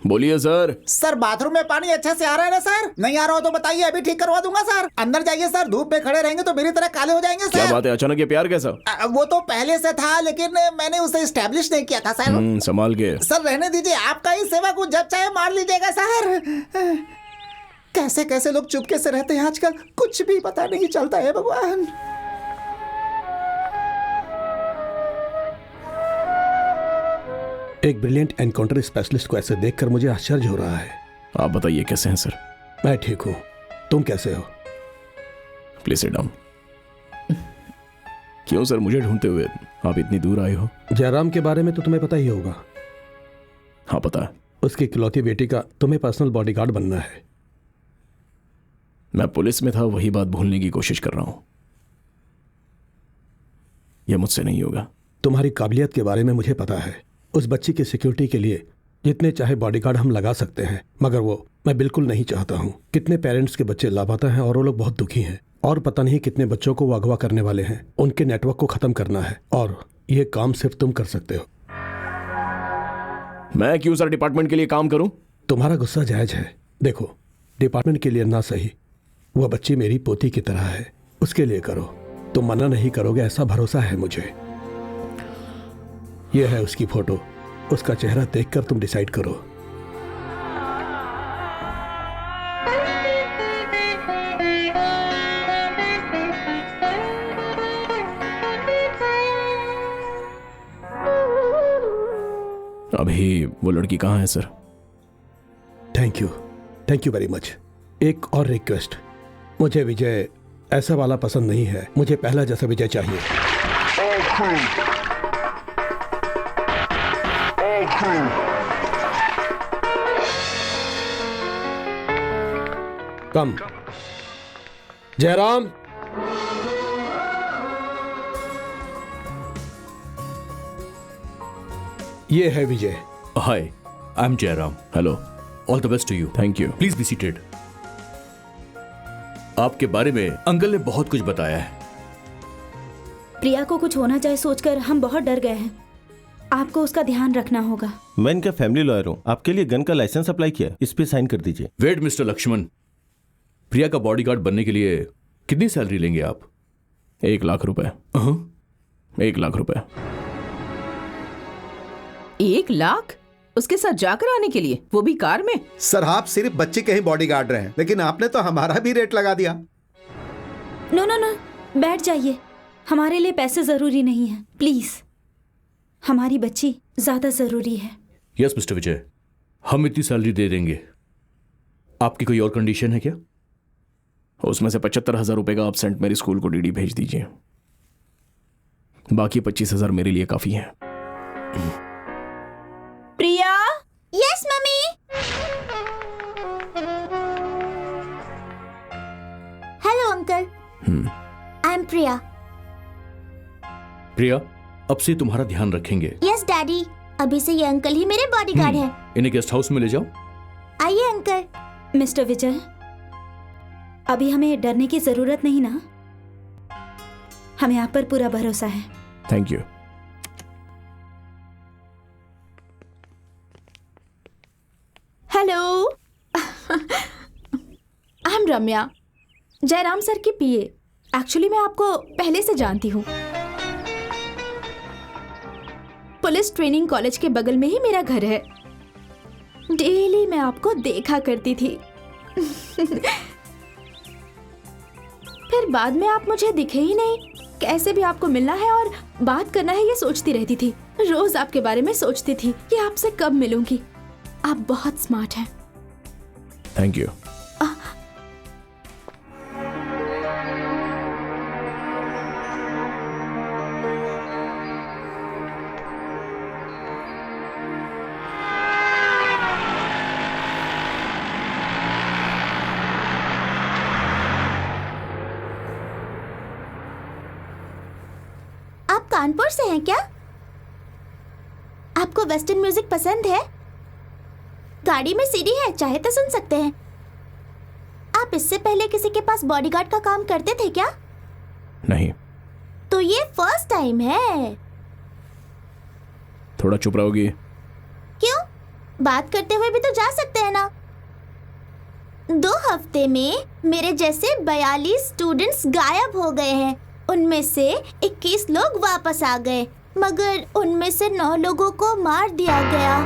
बोलिए सर। सर बाथरूम में पानी अच्छा से आ रहा है ना सर? नहीं आ रहा हो तो बताइए, अभी ठीक करवा दूंगा सर। अंदर जाइए सर, धूप में खड़े रहेंगे तो मेरी तरह काले हो जाएंगे सर। क्या बात है, अचानक ये प्यार कैसा? वो तो पहले से था, लेकिन मैंने उसे एस्टेब्लिश नहीं किया था सर। संभाल के। सर रहने दीजिए, आपका ही सेवा को जब चाहे मार लीजिएगा सर। कैसे कैसे लोग चुपके से रहते हैं आजकल, कुछ भी पता नहीं चलता है भगवान। एक ब्रिलियंट एनकाउंटर स्पेशलिस्ट को ऐसे देखकर मुझे आश्चर्य हो रहा है। आप बताइए कैसे हैं सर? मैं ठीक हूँ, तुम कैसे हो? Please sit down. क्यों सर मुझे ढूंढते हुए आप इतनी दूर आए हो? जयराम के बारे में तो तुम्हें पता ही होगा। हाँ पता है। उसकी इकलौती बेटी का तुम्हें पर्सनल बॉडीगार्ड बनना है। मैं पुलिस में था, वही बात भूलने की कोशिश कर रहा हूं। यह मुझसे नहीं होगा। तुम्हारी काबिलियत के बारे में मुझे पता है। उस बच्ची की सिक्योरिटी के लिए जितने चाहे बॉडीगार्ड हम लगा सकते हैं, मगर वो मैं बिल्कुल नहीं चाहता हूँ। कितने पेरेंट्स के बच्चे लापता हैं और वो लोग बहुत दुखी हैं, और पता नहीं कितने बच्चों को वो अगवा करने वाले हैं। उनके नेटवर्क को खत्म करना है, और ये काम सिर्फ तुम कर सकते हो। मैं क्यों सर डिपार्टमेंट के लिए काम करूं? तुम्हारा गुस्सा जायज है। देखो, डिपार्टमेंट के लिए ना सही, वह बच्ची मेरी पोती की तरह है, उसके लिए करो। तुम मना नहीं करोगे ऐसा भरोसा है मुझे। यह है उसकी फोटो, उसका चेहरा देखकर तुम डिसाइड करो। अभी वो लड़की कहाँ है sir? Thank you very much. एक और रिक्वेस्ट, मुझे विजय ऐसा वाला पसंद नहीं है। मुझे पहला जैसा विजय चाहिए। कम। जयराम, ये है Vijay. Hi, I am Jayram. Hello. All the best to you. Thank you. Please be seated. आपके बारे में अंकल ने बहुत कुछ बताया है। प्रिया को कुछ होना चाहे सोचकर हम बहुत डर गए हैं। आपको उसका ध्यान रखना होगा। मैं इनका फैमिली लॉयर हूँ, आपके लिए गन का लाइसेंस अप्लाई किया है, इस पे साइन कर दीजिए। वेट मिस्टर लक्ष्मण, प्रिया का बॉडीगार्ड बनने के लिए कितनी सैलरी लेंगे आप? 1 लाख रुपए। 1 लाख रुपए। 1 लाख उसके साथ जाकर आने के लिए, वो भी कार में? सर आप सिर्फ बच्चे के ही बॉडीगार्ड रहे हैं, लेकिन आपने तो हमारा भी रेट लगा दिया। नो नो नो, बैठ जाइए। हमारे लिए पैसे जरूरी नहीं है, प्लीज। हमारी बच्ची ज्यादा जरूरी है। यस मिस्टर विजय, हम इतनी सैलरी दे देंगे। आपकी कोई और कंडीशन है क्या? उसमें से 75,000 रुपए का आप सेंट मेरी स्कूल को डीडी भेज दीजिए। बाकी 25,000 मेरे लिए काफी है। Priya. Yes mummy. Hello uncle, I am Priya. Priya, अब से तुम्हारा ध्यान रखेंगे। यस डैडी, अभी से ये अंकल ही मेरे बॉडीगार्ड हैं। इन्हें गेस्ट हाउस में ले जाओ। आइए अंकल। मिस्टर विजय, अभी हमें डरने की जरूरत नहीं ना? हमें आप पर पूरा भरोसा है। Thank you. Hello, I am Ramya, Jairam sir की पीए। एक्चुअली मैं आपको पहले से जानती हूँ। पुलिस ट्रेनिंग कॉलेज के बगल में ही मेरा घर है। डेली मैं आपको देखा करती थी। फिर बाद में आप मुझे दिखे ही नहीं। कैसे भी आपको मिलना है और बात करना है ये सोचती रहती थी। रोज आपके बारे में सोचती थी कि आपसे कब मिलूंगी। आप बहुत स्मार्ट हैं। Thank you. आप कानपुर से हैं क्या? आपको वेस्टर्न म्यूजिक पसंद है? गाड़ी में सीडी है, चाहे तो सुन सकते हैं। आप आप इससे पहले किसी के पास बॉडीगार्ड का काम करते थे क्या? नहीं। तो ये फर्स्ट टाइम है। थोड़ा चुप रहोगी? क्यों? बात करते हुए भी तो जा सकते हैं ना। 2 हफ्ते में मेरे जैसे 42 स्टूडेंट्स गायब हो गए हैं। उनमें से 21 लोग वापस आ गए, मगर उनमें से 9 लोगों को मार दिया गया।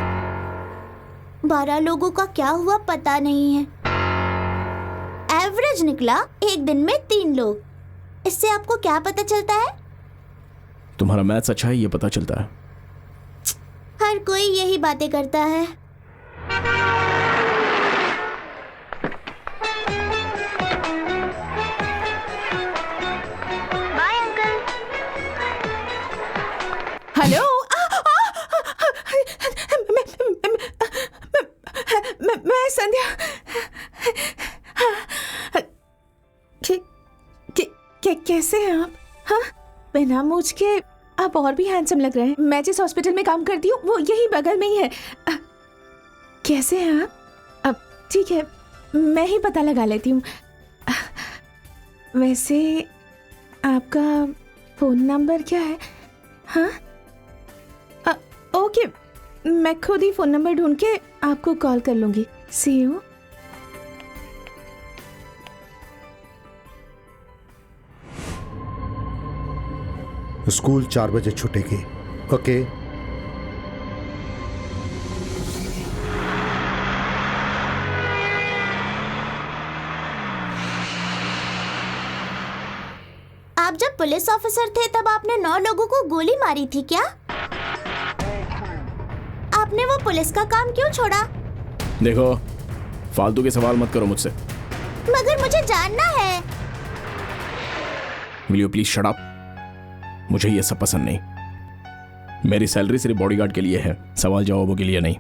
12 लोगों का क्या हुआ पता नहीं है। एवरेज निकला एक दिन में 3 लोग। इससे आपको क्या पता चलता है? तुम्हारा मैथ्स अच्छा है, ये पता चलता है। हर कोई यही बातें करता है। Bye uncle. हेलो। मैं संध्या। कैसे हैं आप? हाँ, बिना मूछ के आप और भी हैंडसम लग रहे हैं। मैं जिस हॉस्पिटल में काम करती हूँ वो यही बगल में ही है। कैसे हैं आप? अब ठीक है, मैं ही पता लगा लेती हूँ। वैसे आपका फोन नंबर क्या है? हाँ, ओके, मैं खुद ही फोन नंबर ढूंढ के आपको कॉल कर लूंगी। सी यू। स्कूल 4 बजे छूटेगी। ओके। आप जब पुलिस ऑफिसर थे तब आपने 9 लोगों को गोली मारी थी क्या? आपने वो पुलिस का काम क्यों छोड़ा? देखो, फालतू के सवाल मत करो मुझसे। मगर मुझे जानना है। Will you please shut up? मुझे ये सब पसंद नहीं। मेरी सैलरी सिर्फ बॉडीगार्ड के लिए है, सवाल जवाबों के लिए नहीं।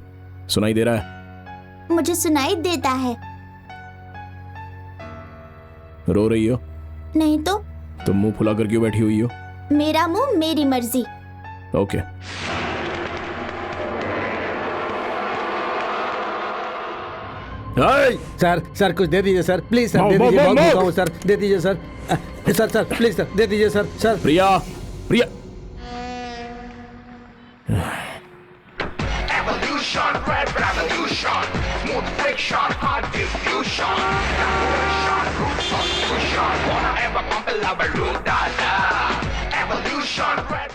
सुनाई दे रहा है? मुझे सुनाई देता है। रो रही हो? नहीं तो। तुम मुंह फुला कर क्यों बैठी हुई हो? मेरा मुंह मेरी मर्जी। ओके। सर कुछ दे दीजिए सर, प्लीज सर, दे दीजिए। बहुत भूखा हूं सर, दे दीजिए सर। सर प्लीज सर, दे दीजिए सर। सर प्रिया, प्रिया।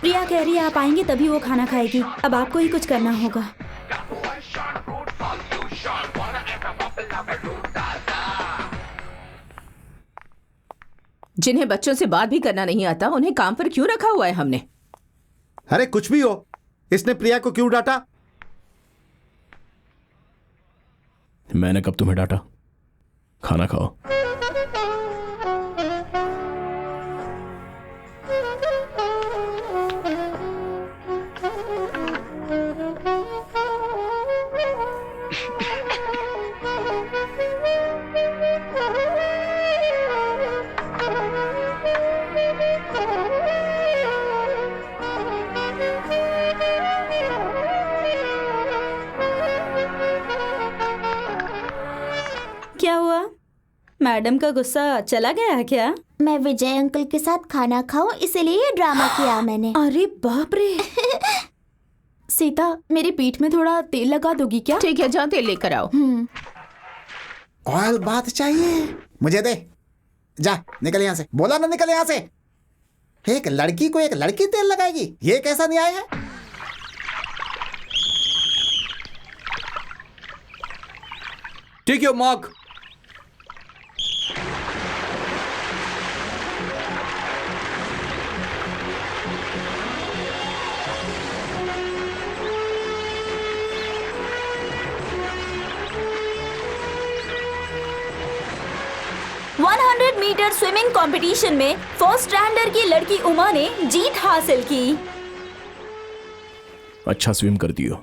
प्रिया कह रही है आप आएंगे तभी वो खाना खाएगी। अब आपको ही कुछ करना होगा। जिन्हें बच्चों से बात भी करना नहीं आता उन्हें काम पर क्यों रखा हुआ है हमने? अरे कुछ भी हो, इसने प्रिया को क्यों डांटा? मैंने कब तुम्हें डांटा? खाना खाओ। क्या हुआ? मैडम का गुस्सा चला गया है क्या? मैं विजय अंकल के साथ खाना खाऊं इसलिए ये ड्रामा किया मैंने। अरे बाप रे। सीता, मेरी पीठ में थोड़ा तेल लगा दोगी क्या? ठीक है, जाओ तेल लेकर आओ। ऑयल बात चाहिए मुझे दे। जा निकल यहाँ से, बोला ना निकल यहाँ से। एक लड़की को एक लड़की तेल लगाएगी, ये कैसा न्याय है? Take your mark. Meter swimming competition में फर्स्ट रैंडर की लड़की उमा ने जीत हासिल की। अच्छा स्विम करती हो।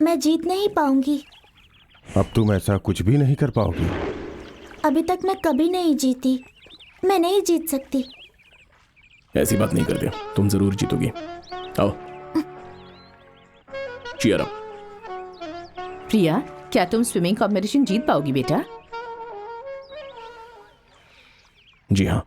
मैं जीत नहीं पाऊंगी। अब तुम ऐसा कुछ भी नहीं कर पाओगी। अभी तक मैं कभी नहीं जीती, मैं नहीं जीत सकती। ऐसी बात नहीं करते, तुम जरूर जीतोगी। आओ, चीयर अप। प्रिया, क्या तुम स्विमिंग कंपटीशन जीत पाओगी बेटा? जी हाँ।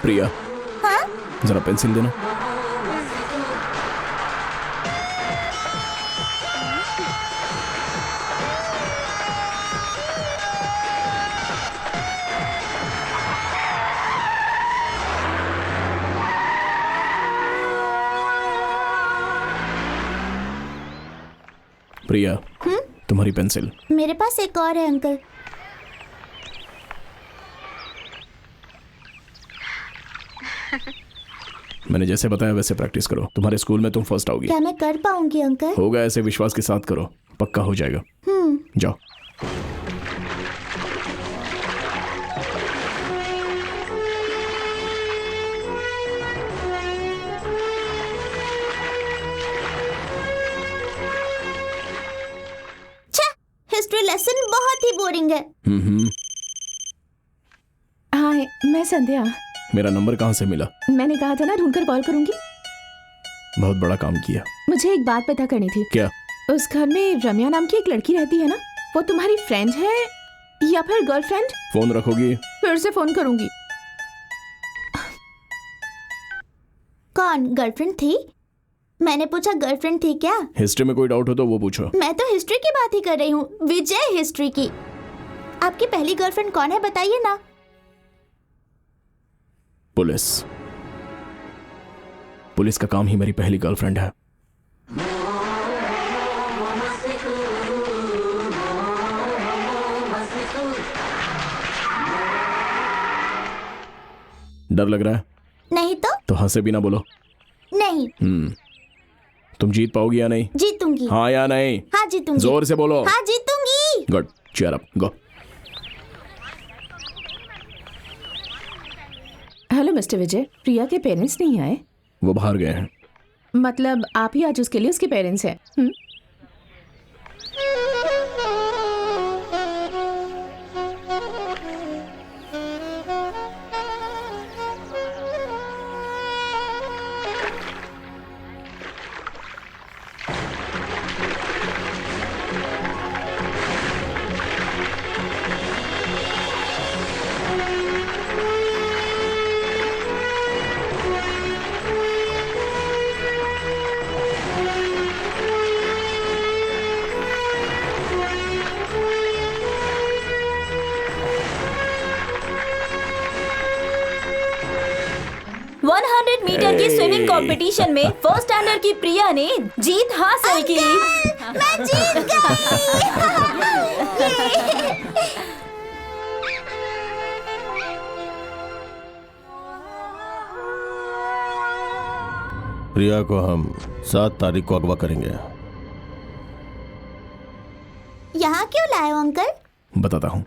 प्रिया, हाँ? जरा पेंसिल देना। प्रिया, तुम्हारी पेंसिल। मेरे पास एक और है अंकल। मैंने जैसे बताया वैसे प्रैक्टिस करो। तुम्हारे स्कूल में तुम फर्स्ट आओगी। क्या मैं कर पाऊंगी अंकल? होगा, ऐसे विश्वास के साथ करो, पक्का हो जाएगा। जाओ। हिस्ट्री लेसन बहुत ही बोरिंग है। हाय, मैं संध्या। मेरा नंबर कहाँ से मिला? मैंने कहा था ना ढूंढकर कॉल करूंगी। बहुत बड़ा काम किया। मुझे एक बात पता करनी थी। क्या? उस घर में रम्या नाम की एक लड़की रहती है ना, वो तुम्हारी फ्रेंड है या फिर गर्लफ्रेंड? फोन रखोगी? फिर से फोन करूंगी। कौन गर्लफ्रेंड थी? मैंने पूछा गर्लफ्रेंड थी क्या? हिस्ट्री में कोई डाउट हो तो वो पूछो। मैं तो हिस्ट्री की बात ही कर रही हूँ, विजय हिस्ट्री की। आपकी पहली गर्लफ्रेंड कौन है बताइए ना। पुलिस। पुलिस का काम ही मेरी पहली गर्लफ्रेंड है। डर लग रहा है? नहीं तो हंसे भी ना बोलो। नहीं। तुम जीत पाओगी या नहीं? जीतूंगी। हाँ या नहीं? हाँ जीतूंगी। जोर से बोलो। हाँ जीतूंगी। गुड, चीयर अप, गो। हेलो मिस्टर विजय, प्रिया के पेरेंट्स नहीं आए? वो बाहर गए हैं। मतलब आप ही आज उसके लिए उसके पेरेंट्स हैं? स्विमिंग कंपटीशन में फर्स्ट स्टैंडर्ड की प्रिया ने जीत हासिल की। मैं जीत गई। प्रिया को हम 7 तारीख को अगवा करेंगे। यहाँ क्यों लाए हो अंकल? बताता हूँ।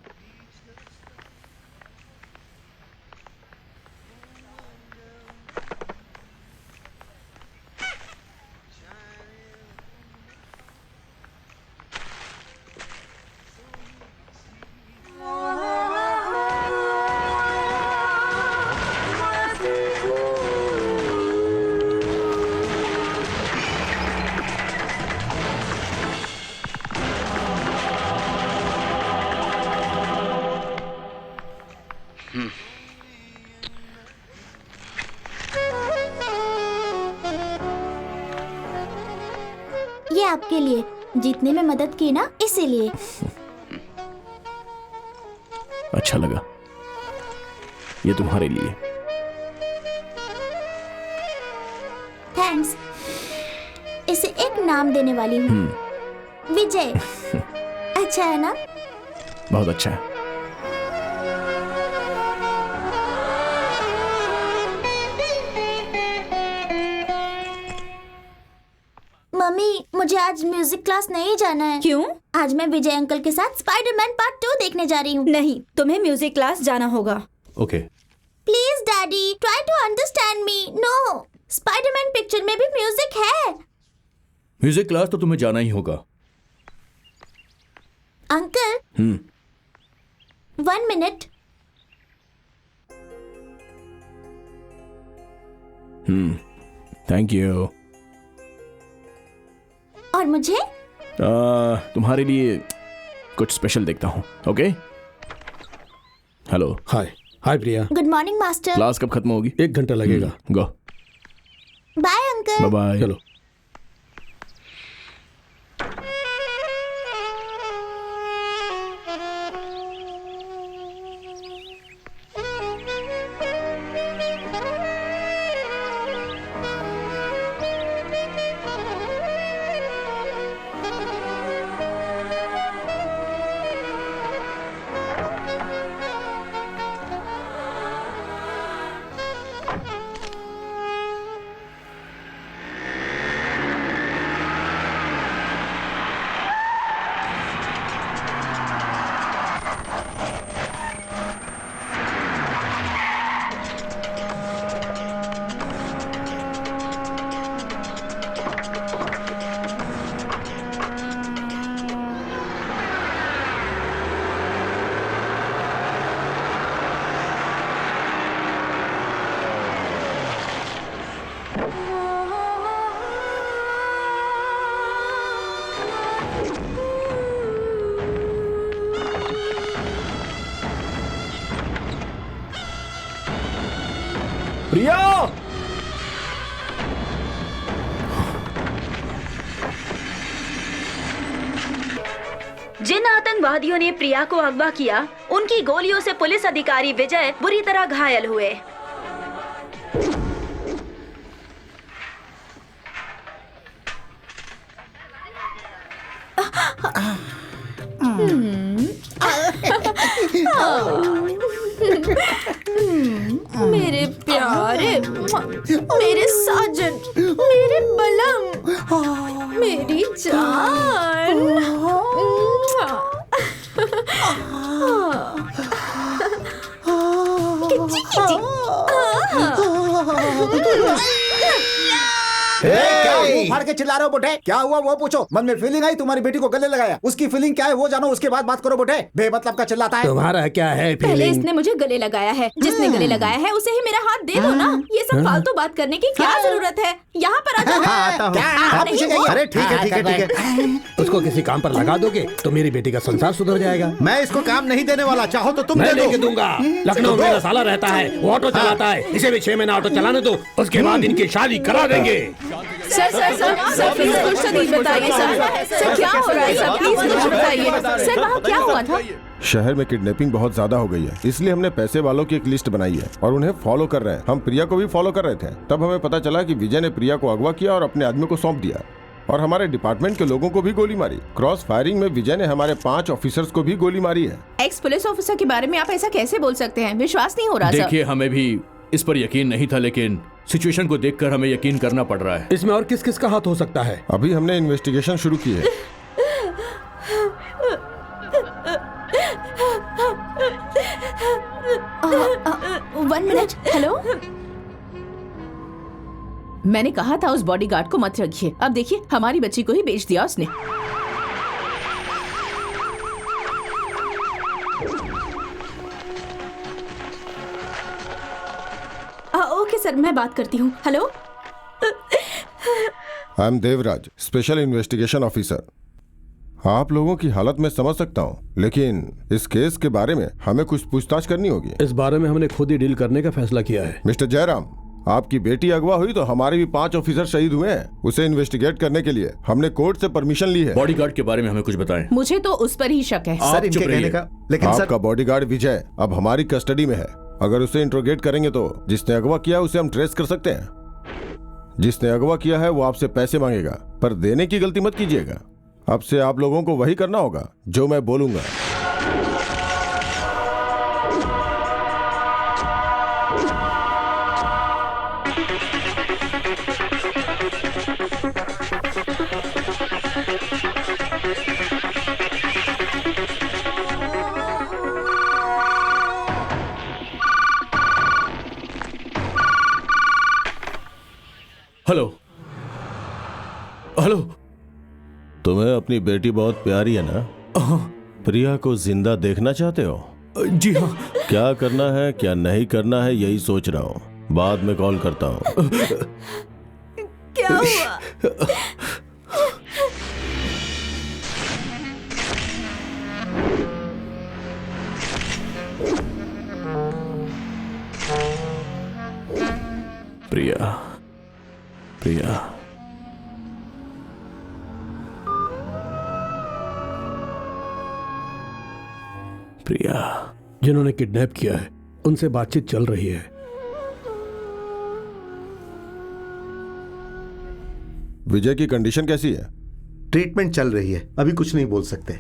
ये आपके लिए, जीतने में मदद की ना इसीलिए। अच्छा लगा। ये तुम्हारे लिए। थैंक्स। इसे एक नाम देने वाली हूँ, विजय। अच्छा है ना? बहुत अच्छा है। मम्मी, मुझे आज म्यूजिक क्लास नहीं जाना है। क्यों? आज मैं विजय अंकल के साथ स्पाइडरमैन पार्ट 2 देखने जा रही हूँ। नहीं, तुम्हें म्यूजिक क्लास जाना होगा। Okay. Please daddy, try to understand me. No, Spiderman picture में भी म्यूजिक है। म्यूजिक क्लास तो तुम्हें जाना ही होगा। Uncle 1 minute. Thank you. और मुझे तुम्हारे लिए कुछ स्पेशल देखता हूँ। Okay. Hello. Hi hi Priya. Good morning master. Class कब खत्म होगी? 1 घंटा लगेगा। Go. Bye uncle. Bye bye. चलो। प्रिया। जिन आतंकवादियों ने प्रिया को अगवा किया, उनकी गोलियों से पुलिस अधिकारी विजय बुरी तरह घायल हुए। मेरे प्यारे, मेरे साजन, मेरे बलम, मेरी जान। किची किची। क्या मुंह फाड़ के चिल्ला रहे हो बुढ़े? क्या हुआ वो पूछो। मन में फीलिंग आई, तुम्हारी बेटी को गले लगाया। उसकी फीलिंग क्या है वो जानो, उसके बाद बात करो बुढ़े। बेमतलब का चिल्लाता है। तुम्हारा क्या है पहले फीलिंग? इसने मुझे गले लगाया है। जिसने गले लगाया है उसे ही मेरा हाथ दे दो ना। ये सब फालतू बात करने की क्या जरूरत है? यहाँ पर आ जाओ। आता हूँ। अरे ठीक है ठीक है ठीक है। उसको किसी काम पर लगा दोगे तो मेरी बेटी का संसार सुधर जाएगा। मैं इसको काम नहीं देने वाला, चाहो तो तुम मैं दे लेके दो। दूंगा। लखनऊ में साला रहता है, वो ऑटो चलाता है। इसे भी 6 महीना ऑटो चलाने दो, उसके बाद इनकी शादी करा देंगे। Sir sir sir sir please कुछ तो नहीं बताइए सर। सर क्या हो रहा है सर? प्लीज कुछ बताइए सर। वहाँ क्या हुआ था? शहर में किडनैपिंग बहुत ज्यादा हो गई है, इसलिए हमने पैसे वालों की एक लिस्ट बनाई है और उन्हें फॉलो कर रहे हैं। हम प्रिया को भी फॉलो कर रहे थे, तब हमें पता चला कि विजय ने प्रिया को अगवा किया और अपने आदमी को सौंप दिया और हमारे डिपार्टमेंट के लोगों को भी गोली मारी। क्रॉस फायरिंग में विजय ने हमारे 5 ऑफिसर्स को भी गोली मारी है। एक्स पुलिस ऑफिसर के बारे में आप ऐसा कैसे बोल सकते हैं? विश्वास नहीं हो रहा सर। देखिए, हमें भी इस पर यकीन नहीं था, लेकिन सिचुएशन को देखकर हमें यकीन करना पड़ रहा है। इसमें और किस किस का हाथ हो सकता है? अभी हमने इन्वेस्टिगेशन शुरू की है। One minute. हेलो, मैंने कहा था उस बॉडीगार्ड को मत रखिए। अब देखिए हमारी बच्ची को ही बेच दिया उसने। ओके सर, मैं बात करती हूँ। Hello. I am Devraj, special investigation officer. आप लोगों की हालत में समझ सकता हूँ, लेकिन इस केस के बारे में हमें कुछ पूछताछ करनी होगी। इस बारे में हमने खुद ही डील करने का फैसला किया है। मिस्टर जयराम, आपकी बेटी अगवा हुई तो हमारे भी 5 ऑफिसर शहीद हुए हैं। उसे इन्वेस्टिगेट करने के लिए हमने कोर्ट से परमिशन ली है। बॉडीगार्ड के बारे में हमें कुछ बताएं। मुझे तो उस पर ही शक है। सर, इनके कहने का, लेकिन आपका बॉडीगार्ड विजय अब हमारी कस्टडी में है। अगर उसे इंट्रोगेट करेंगे तो जिसने अगवा किया उसे हम ट्रेस कर सकते हैं। जिसने अगवा किया है वो आपसे पैसे मांगेगा, पर देने की गलती मत कीजिएगा। अब से आप लोगों को वही करना होगा जो मैं बोलूंगा। Hello hello. तुम्हें अपनी बेटी बहुत प्यारी है ना? प्रिया को जिंदा देखना चाहते हो? जी हाँ। क्या करना है क्या नहीं करना है यही सोच रहा हूँ, बाद में कॉल करता हूँ। क्या हुआ? प्रिया, प्रिया, प्रिया, जिन्होंने किडनैप किया है उनसे बातचीत चल रही है। विजय की कंडीशन कैसी है? ट्रीटमेंट चल रही है, अभी कुछ नहीं बोल सकते।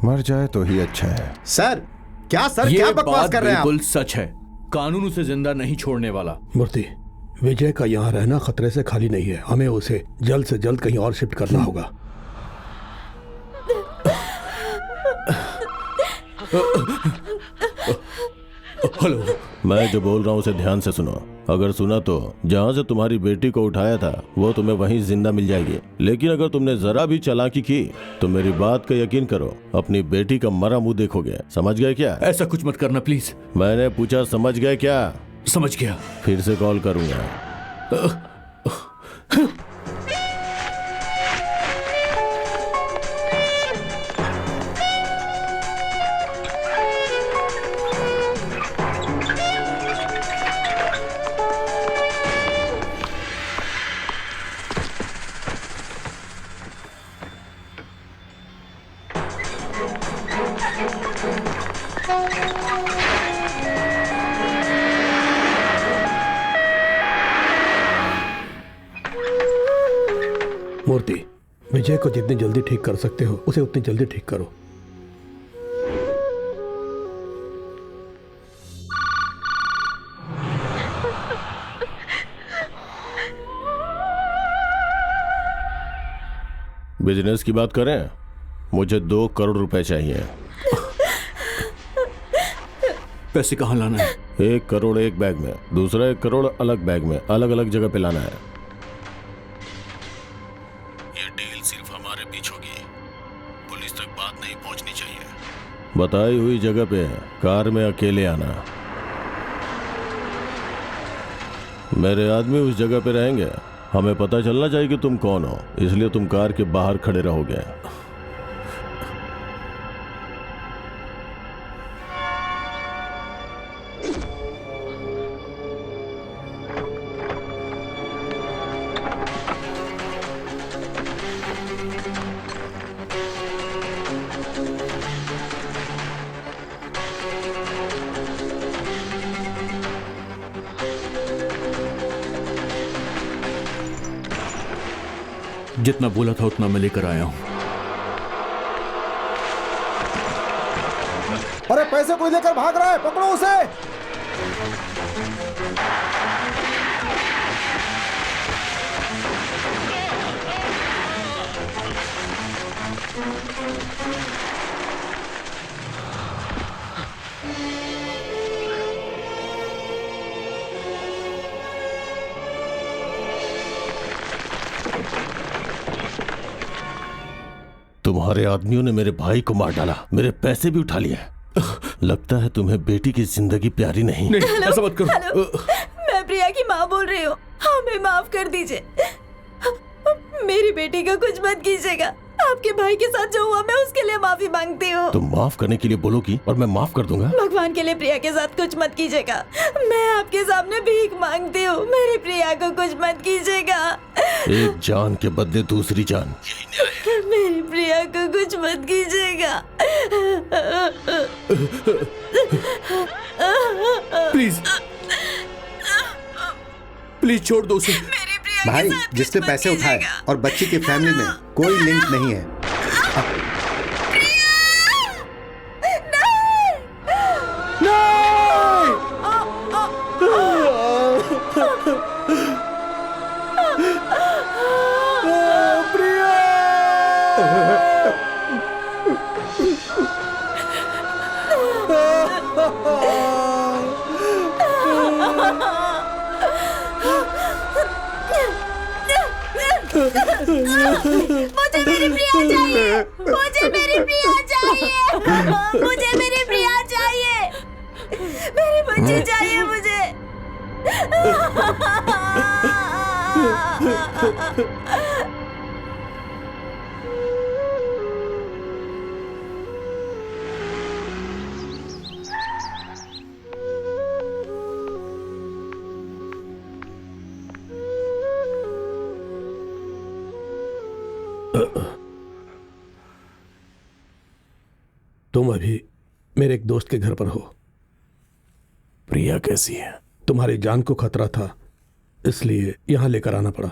मर जाए तो ही अच्छा है। सर क्या ये बकवास बात कर रहे हैं आप? बिल्कुल सच है। कानून उसे जिंदा नहीं छोड़ने वाला। मूर्ति, विजय का यहाँ रहना खतरे से खाली नहीं है। हमें उसे जल्द से जल्द कहीं और शिफ्ट करना होगा। हेलो, मैं जो बोल रहा हूँ उसे ध्यान से सुनो। अगर सुना तो जहाँ से तुम्हारी बेटी को उठाया था वो तुम्हें वहीं जिंदा मिल जाएगी, लेकिन अगर तुमने जरा भी चालाकी की तो मेरी बात का यकीन करो, अपनी बेटी का मरा मुंह देखोगे। समझ गए क्या? ऐसा कुछ मत करना प्लीज। मैंने पूछा समझ गए क्या? समझ गया। फिर से कॉल करूंगा। मूर्ति, विजय को जितनी जल्दी ठीक कर सकते हो उसे उतनी जल्दी ठीक करो। बिजनेस की बात करें? मुझे 2 करोड़ रुपए चाहिए। पैसे कहाँ लाना है? 1 करोड़ एक बैग में, दूसरा 1 करोड़ अलग बैग में, अलग अलग जगह पे लाना है। ये डील सिर्फ हमारे बीच होगी, पुलिस तक बात नहीं पहुंचनी चाहिए। बताई हुई जगह पे कार में अकेले आना। मेरे आदमी उस जगह पे रहेंगे, हमें पता चलना चाहिए कि तुम कौन हो, इसलिए तुम कार के बाहर खड़े रहोगे। जितना बोला था उतना मैं लेकर आया हूं। अरे पैसे कोई लेकर भाग रहा है, पकड़ो उसे। तुम्हारे आदमियों ने मेरे भाई को मार डाला, मेरे पैसे भी उठा लिए। लगता है तुम्हें बेटी की जिंदगी प्यारी नहीं। ऐसा मत करो। हेलो, मैं प्रिया की माँ बोल रही हूँ, हमें माफ कर दीजिए। मेरी बेटी का कुछ मत कीजिएगा। आपके भाई के साथ जो हुआ मैं उसके लिए माफी मांगती हूँ। तुम माफ करने के लिए बोलोगी और मैं माफ कर दूंगा। भगवान के लिए प्रिया के साथ कुछ मत कीजिएगा। मैं आपके सामने भीख मांगती हूँ, मेरी प्रिया को कुछ मत कीजिएगा। एक जान के बदले दूसरी जान, यही न्याय है। मेरी प्रिया को कुछ मत कीजिएगा। प्लीज प्लीज छोड़ दो उसे। भाई, जिसने पैसे उठाए और बच्ची की फैमिली में कोई लिंक नहीं है। मुझे मुझे मेरी प्रिया चाहिए, मुझे मेरी प्रिया चाहिए, मुझे मेरी प्रिया चाहिए, मेरी बच्ची चाहिए मुझे। तुम अभी मेरे एक दोस्त के घर पर हो। प्रिया कैसी है? तुम्हारी जान को खतरा था, इसलिए यहां लेकर आना पड़ा।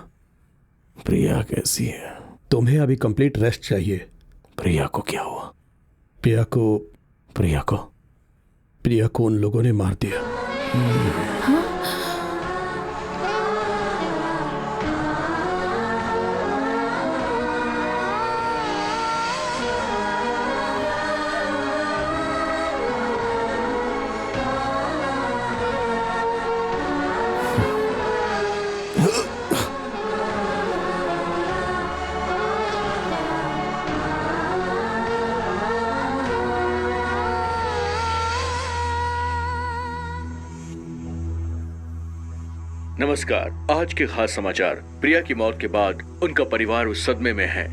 प्रिया कैसी है? तुम्हें अभी कंप्लीट रेस्ट चाहिए। प्रिया को क्या हुआ? प्रिया को प्रिया को उन लोगों ने मार दिया। नमस्कार। आज के खास समाचार। प्रिया की मौत के बाद उनका परिवार उस सदमे में है।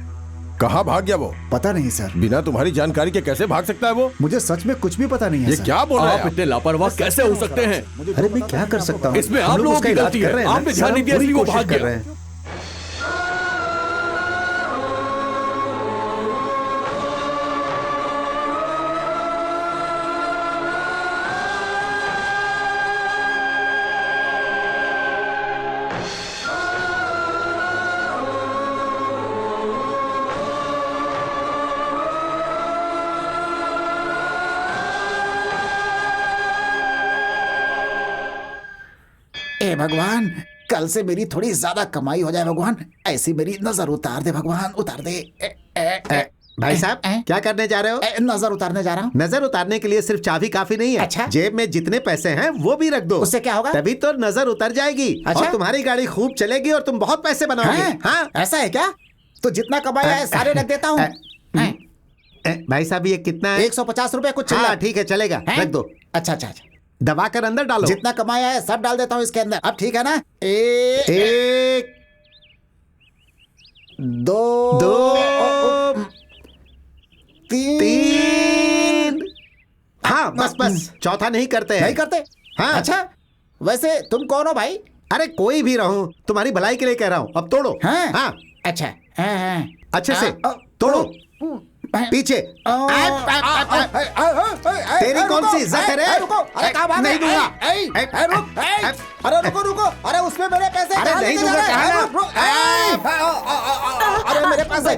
कहाँ भाग गया वो? पता नहीं सर। बिना तुम्हारी जानकारी के कैसे भाग सकता है वो? मुझे सच में कुछ भी पता नहीं है। ये सर। क्या बोल रहे हैं आप इतने लापरवाह कैसे हो सकते हैं? अरे मैं क्या कर सकता हूँ? इसमें आप लोगों की गलती है। आपने ध्यान नहीं दिया इसलिए वो भाग गया। हे भगवान, कल से मेरी थोड़ी ज्यादा कमाई हो जाए भगवान। ऐसी मेरी नजर उतार दे भगवान, उतार दे। भाई साहब क्या करने जा रहे हो? नजर उतारने जा रहा हूँ। नजर उतारने के लिए सिर्फ चाबी काफी नहीं है। अच्छा? जेब में जितने पैसे हैं वो भी रख दो। उससे क्या होगा? तभी तो नजर उतर जाएगी। अच्छा? और तुम्हारी गाड़ी खूब चलेगी और तुम बहुत पैसे बनाओगे। हाँ, ऐसा है क्या? तो जितना कमाया है सारे रख देता हूँ। भाई साहब ये कितना है? 150 रुपए कुछ। हाँ ठीक है चलेगा, रख दो। अच्छा अच्छा अच्छा, दबा कर अंदर डालो। जितना कमाया है सब डाल देता हूँ इसके अंदर। अब ठीक है ना? एक, दो, तीन। हाँ बस चौथा नहीं करते हैं। नहीं करते? हाँ। अच्छा, वैसे तुम कौन हो भाई? अरे कोई भी रहूं, तुम्हारी भलाई के लिए कह रहा हूँ। अब तोड़ो। हाँ? हाँ अच्छा, अच्छे से तोड़ो। पीछे। तेरी कौन सी इज्जत है रे? अरे कहाँ भाग? नहीं दूंगा। अरे रुको रुको, अरे उसमें मेरे पैसे। अरे नहीं दूंगा, अरे मेरे पैसे,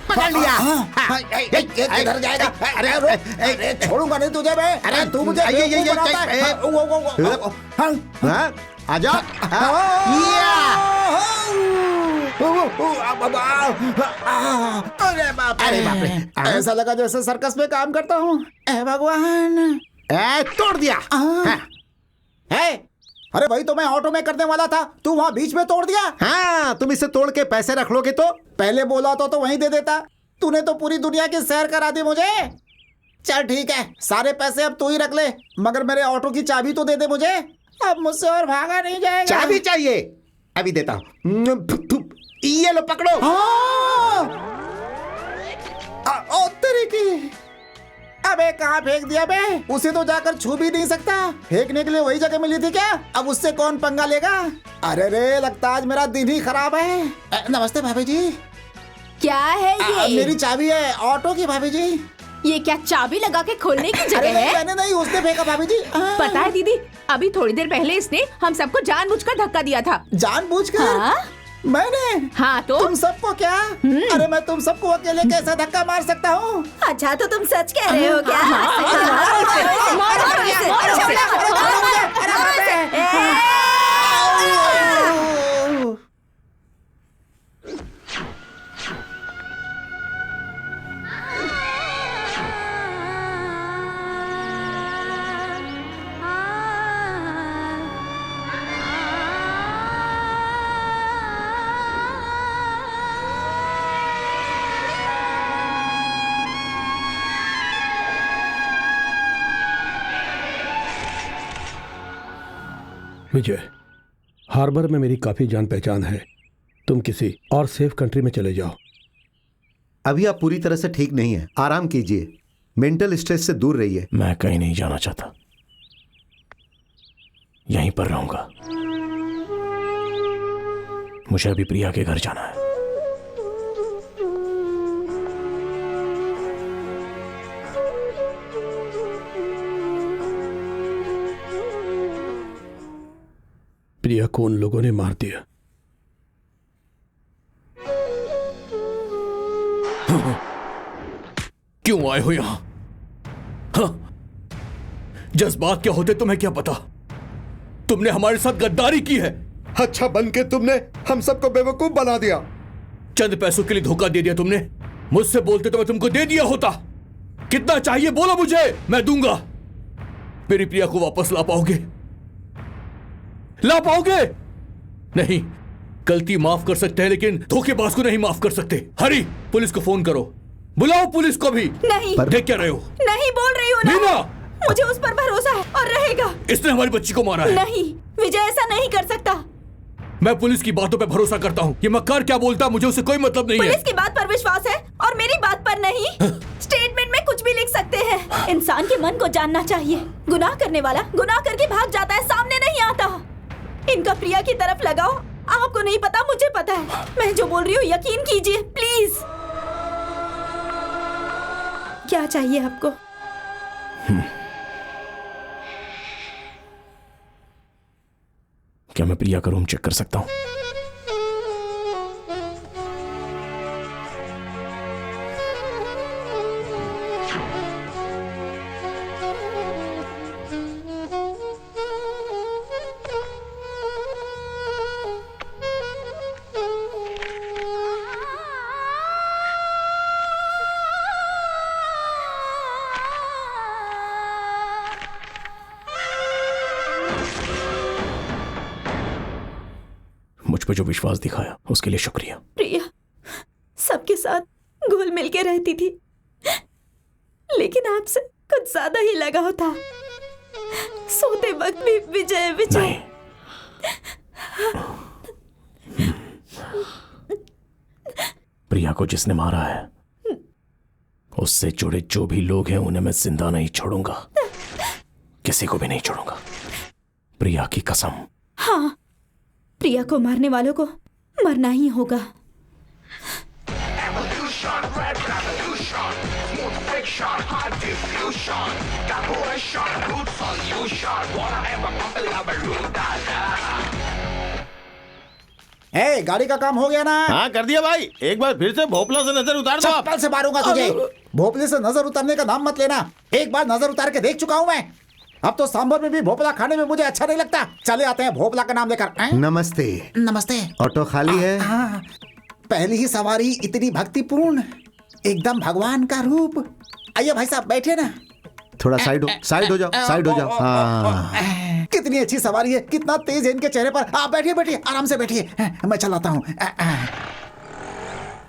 पकड़ लिया। किधर जाएगा? अरे छोड़ूंगा नहीं तुझे मैं। अरे तू मुझे आजा। अरे बाप रे, ऐसा लगा जैसे सर्कस में काम करता हूँ। भगवान, तोड़ दिया। अरे भाई तो मैं ऑटो में करने वाला था, तू वहाँ बीच में तोड़ दिया। हाँ, तुम इसे तोड़ के पैसे रख लोगे तो? पहले बोला तो वहीं दे देता। तूने तो पूरी दुनिया की सैर करा दी मुझे। चल ठीक है, सारे पैसे अब तू ही रख ले, मगर मेरे ऑटो की चाबी तो दे दे मुझे। अब मुझसे और भागा नहीं जाएगा। चाबी चाहिए? अभी देता हूँ। ये लो पकड़ो। ओ तेरी की, अबे कहाँ फेंक दिया बे? उसे तो जाकर छू भी नहीं सकता। फेंकने के लिए वही जगह मिली थी क्या? अब उससे कौन पंगा लेगा? अरे रे, लगता आज मेरा दिन ही खराब है। नमस्ते भाभी जी। क्या है ये? मेरी चाबी है ऑटो की भाभी जी। ये क्या चाबी लगा के खोलने की जगह है? मैंने नहीं, उसने फेंका भाभी जी। पता है दीदी, अभी थोड़ी देर पहले इसने हम सबको जानबूझकर धक्का दिया था। जानबूझकर? हाँ? मैंने? हाँ तो तुम सबको क्या? अरे मैं तुम सबको अकेले कैसे धक्का मार सकता हूँ? अच्छा तो तुम सच कह रहे हो क्या? विजय, हार्बर में मेरी काफी जान पहचान है। तुम किसी और सेफ कंट्री में चले जाओ। अभी आप पूरी तरह से ठीक नहीं है, आराम कीजिए, मेंटल स्ट्रेस से दूर रहिए। मैं कहीं नहीं जाना चाहता, यहीं पर रहूंगा। मुझे अभी प्रिया के घर जाना है। प्रिया को उन लोगों ने मार दिया। क्यों आए हो यहां? हाँ? जज्बात क्या होते तुम्हें क्या पता? तुमने हमारे साथ गद्दारी की है। अच्छा बन के तुमने हम सबको बेवकूफ बना दिया। चंद पैसों के लिए धोखा दे दिया तुमने। मुझसे बोलते तो मैं तुमको दे दिया होता। कितना चाहिए बोलो मुझे, मैं दूंगा। मेरी प्रिया को वापस ला पाओगे? ला पाओगे? नहीं, गलती माफ कर सकते हैं लेकिन धोखेबाज को नहीं माफ कर सकते। हरी, पुलिस को फोन करो, बुलाओ पुलिस को भी। नहीं। देख क्या रहे हो? नहीं बोल रही हूँ ना। नीना! मुझे उस पर भरोसा है और रहेगा। इसने हमारी बच्ची को मारा है। नहीं, विजय ऐसा नहीं कर सकता। मैं पुलिस की बातों पे भरोसा करता हूँ। ये मक्कार क्या बोलता मुझे उससे कोई मतलब नहीं है। पुलिस की बात पर विश्वास है और मेरी बात पर नहीं। स्टेटमेंट में कुछ भी लिख सकते हैं। इंसान के मन को जानना चाहिए। गुनाह करने वाला गुनाह करके भाग जाता है, सामने नहीं आता। इनका प्रिया की तरफ लगाओ। आपको नहीं पता, मुझे पता है। मैं जो बोल रही हूँ यकीन कीजिए प्लीज। क्या चाहिए आपको? क्या मैं प्रिया का रूम चेक कर सकता हूं? मुझ पे जो विश्वास दिखाया उसके लिए शुक्रिया। प्रिया सबके साथ घुल मिल के रहती थी, लेकिन आपसे कुछ ज्यादा ही लगाव था। सोते वक्त भी विजय विजय। प्रिया को जिसने मारा है उससे जुड़े जो भी लोग हैं उन्हें मैं जिंदा नहीं छोड़ूंगा, किसी को भी नहीं छोड़ूंगा, प्रिया की कसम। हाँ, प्रिया को मारने वालों को मरना ही होगा। ए, गाड़ी का काम हो गया ना? हाँ कर दिया भाई। एक बार फिर से भोपला से नजर उतार दो। चप्पल से मारूंगा तुझे। भोपले से नजर उतारने का नाम मत लेना। एक बार नजर उतार के देख चुका हूं मैं। अब तो सांभर में भी भोपला खाने में मुझे अच्छा नहीं लगता। चले आते हैं भोपला का नाम लेकर। नमस्ते। नमस्ते। ऑटो खाली है? पहली ही सवारी इतनी भक्तिपूर्ण, एकदम भगवान का रूप। आइए भाई साहब बैठे ना। थोड़ा साइड हो जाओ, साइड हो जाओ। हाँ। कितनी अच्छी सवारी है, कितना तेज है इनके चेहरे पर। आप बैठिए बैठिए, आराम से बैठिए, मैं चलाता हूँ।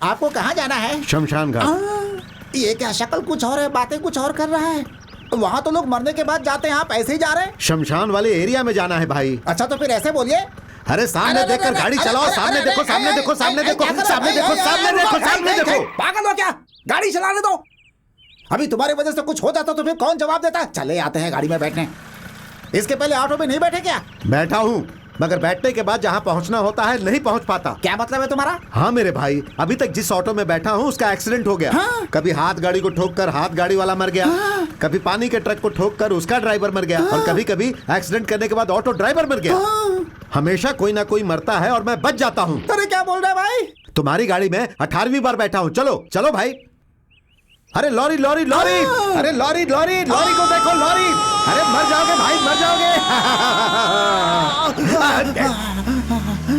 आपको कहाँ जाना है? शमशान घाट। ये क्या, शक्ल कुछ और है, बातें कुछ और कर रहा है। वहाँ तो लोग मरने के बाद जाते हैं, आप ऐसे ही जा रहे हैं? शमशान वाले एरिया में जाना है भाई। अच्छा तो फिर ऐसे बोलिए। अरे सामने देखकर गाड़ी चलाओ। सामने देखो, सामने देखो, सामने देखो, सामने देखो, सामने देखो, सामने देखो। पागल हो क्या? गाड़ी चलाने दो। अभी तुम्हारी वजह से कुछ हो जाता तो फिर कौन जवाब देता? चले आते हैं गाड़ी में बैठने। इसके पहले ऑटो में नहीं बैठे क्या? बैठा हूँ, मगर बैठने के बाद जहाँ पहुँचना होता है नहीं पहुँच पाता। क्या मतलब है तुम्हारा? हाँ मेरे भाई, अभी तक जिस ऑटो में बैठा हूँ उसका एक्सीडेंट हो गया। हाँ? कभी हाथ गाड़ी को ठोककर हाथ गाड़ी वाला मर गया। हाँ? कभी पानी के ट्रक को ठोककर उसका ड्राइवर मर गया। हाँ? और कभी कभी एक्सीडेंट करने के बाद ऑटो ड्राइवर मर गया। हाँ? हमेशा कोई ना कोई मरता है और मैं बच जाता हूँ। अरे क्या बोल रहे भाई? तुम्हारी गाड़ी में 18वीं बार बैठा हूँ। चलो चलो भाई। अरे लॉरी लॉरी लॉरी, अरे लॉरी लॉरी लॉरी को देखो, लॉरी। अरे मर जाओगे भाई, मर जाओगे।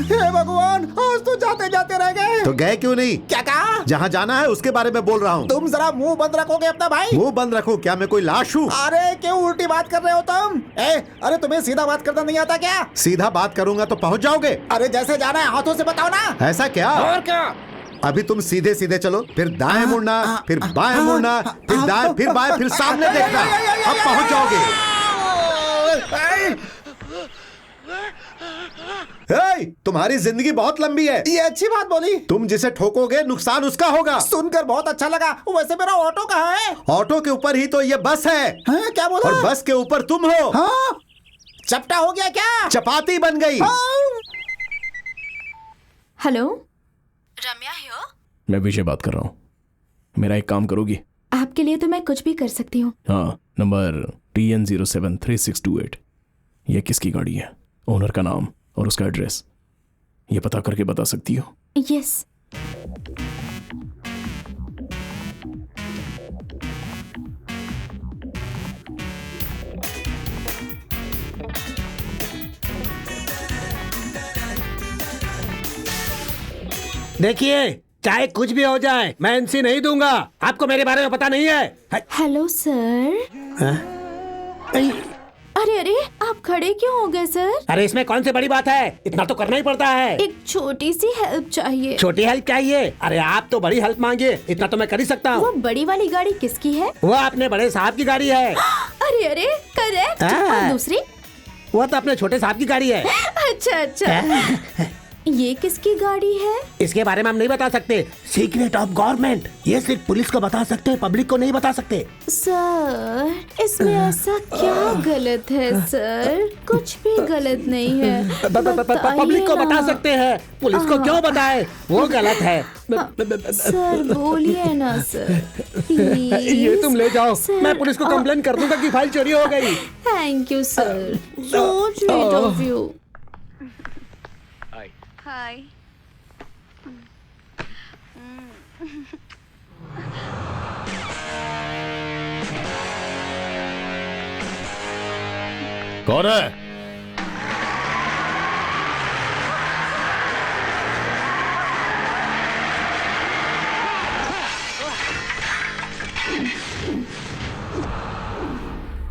हे भगवान, आज तो जाते जाते रह गए। तो गए क्यों नहीं? क्या कहा? जहाँ जाना है उसके बारे में बोल रहा हूँ। तुम जरा मुंह बंद रखोगे अपना भाई? मुंह बंद रखो? क्या मैं कोई लाश हूँ? अरे क्यों उल्टी बात कर रहे हो तुम? अरे तुम्हें सीधा बात करना नहीं आता क्या? सीधा बात करूंगा तो पहुँच जाओगे। अरे जैसे जाना है हाथों से बताओ ना। ऐसा क्या? और क्या? अभी तुम सीधे सीधे चलो, फिर दाएं मुड़ना, फिर बाएं मुड़ना, फिर दाएं, फिर बाएं, फिर सामने देखना। अब पहुंच जाओगे। ओए, तुम्हारी जिंदगी बहुत लंबी है। ये अच्छी बात बोली। तुम जिसे ठोकोगे नुकसान उसका होगा। सुनकर बहुत अच्छा लगा। वैसे मेरा ऑटो कहाँ है? ऑटो के ऊपर ही तो ये बस है। हाँ, क्या बोला? और बस के ऊपर तुम हो। हाँ? चपटा हो गया क्या? चपाती बन गई। Hello, Ramya here. मैं विजय बात कर रहा हूँ। मेरा एक काम करोगी? आपके लिए तो मैं कुछ भी कर सकती हूँ। हाँ, नंबर TN073628। ये किसकी गाड़ी है? ओनर का नाम और उसका एड्रेस ये पता करके बता सकती हो? यस। देखिए, चाहे कुछ भी हो जाए मैं एनसी नहीं दूंगा। आपको मेरे बारे में पता नहीं है। Hello sir. अरे अरे, आप खड़े क्यों हो गए सर? अरे इसमें कौन सी बड़ी बात है, इतना तो करना ही पड़ता है। एक छोटी सी हेल्प चाहिए। छोटी हेल्प चाहिए? अरे आप तो बड़ी हेल्प मांगिए, इतना तो मैं कर ही सकता हूँ। वो बड़ी वाली गाड़ी किसकी है? वो अपने बड़े साहब की गाड़ी है। अरे अरे, करेक्ट। और दूसरी? वो तो अपने छोटे साहब की गाड़ी है। अच्छा अच्छा। ये किसकी गाड़ी है? इसके बारे में हम नहीं बता सकते, सीक्रेट ऑफ गवर्नमेंट। ये सिर्फ पुलिस को बता सकते हैं, पब्लिक को नहीं बता सकते। सर, इसमें ऐसा क्या गलत है सर? कुछ भी गलत नहीं है। पब्लिक को बता सकते हैं, पुलिस को क्यों बताए? वो गलत है। सर बोलिए ना सर, प्लीज। ये तुम ले जाओ, मैं पुलिस को कंप्लेन कर दूंगा कि फाइल चोरी हो गई। Thank you sir, so sweet of you. Hi. कौन है?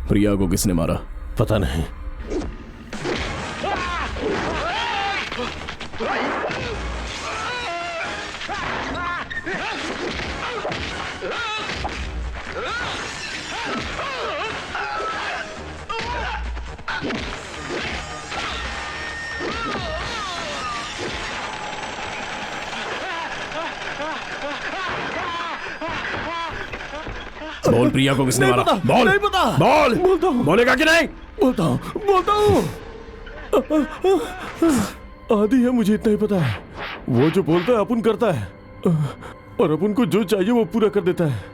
प्रिया को किसने मारा? पता नहीं। बोल, प्रिया को किसने मारा? बोल। नहीं पता। बोल। बोलता हूँ। बोलेगा कि नहीं? बोलता हूँ। आदि है, मुझे इतना ही पता है। वो जो बोलता है अपन करता है, और अपन को जो चाहिए वो पूरा कर देता है।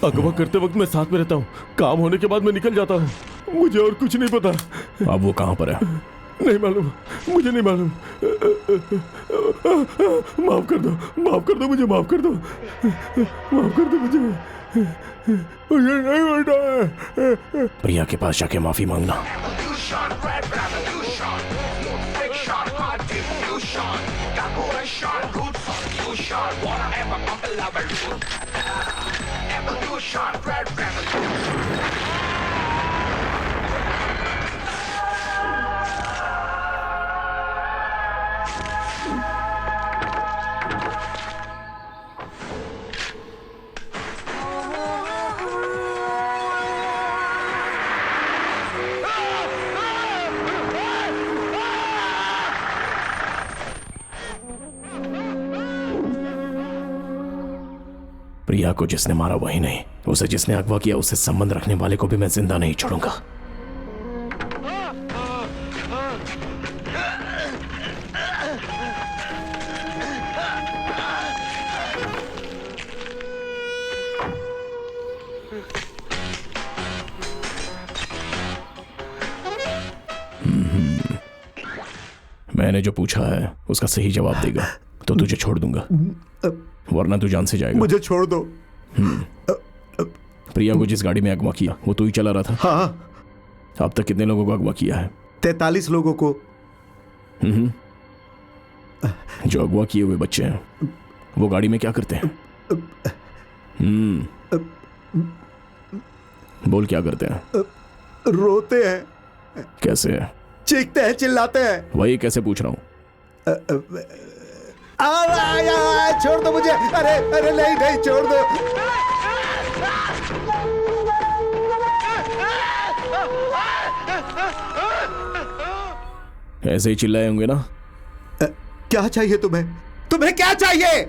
अगवा करते वक्त मैं साथ में रहता हूँ, काम होने के बाद मैं निकल जाता हूँ। मुझे और कुछ नहीं पता। अब वो कहाँ पर है? नहीं मालूम, मुझे नहीं मालूम। माफ कर दो, माफ कर दो, मुझे माफ कर दो, माफ कर दो मुझे नहीं बेटा है। प्रिया के पास जाके माफी मांगना। प्रिया को जिसने मारा वही नहीं, उसे जिसने अगवा किया उससे संबंध रखने वाले को भी मैं जिंदा नहीं छोड़ूंगा। मैंने जो पूछा है उसका सही जवाब देगा तो तुझे छोड़ दूंगा, वरना तू जान से जाएगा। मुझे छोड़ दो। प्रिया को जिस गाड़ी में अगवा किया वो तू ही चला रहा था? हाँ। अब तक कितने लोगों को अगवा किया है? 43 लोगों को। जो अगवा किए हुए बच्चे हैं वो गाड़ी में क्या करते हैं? बोल, क्या करते हैं? रोते हैं। कैसे? चीखते हैं, चिल्लाते हैं। वही कैसे पूछ रहा हूँ। छोड़ दो मुझे। अरे अरे नहीं नहीं, छोड़ दो। ऐसे ही चिल्लाए होंगे ना? क्या चाहिए तुम्हें? तुम्हें क्या चाहिए?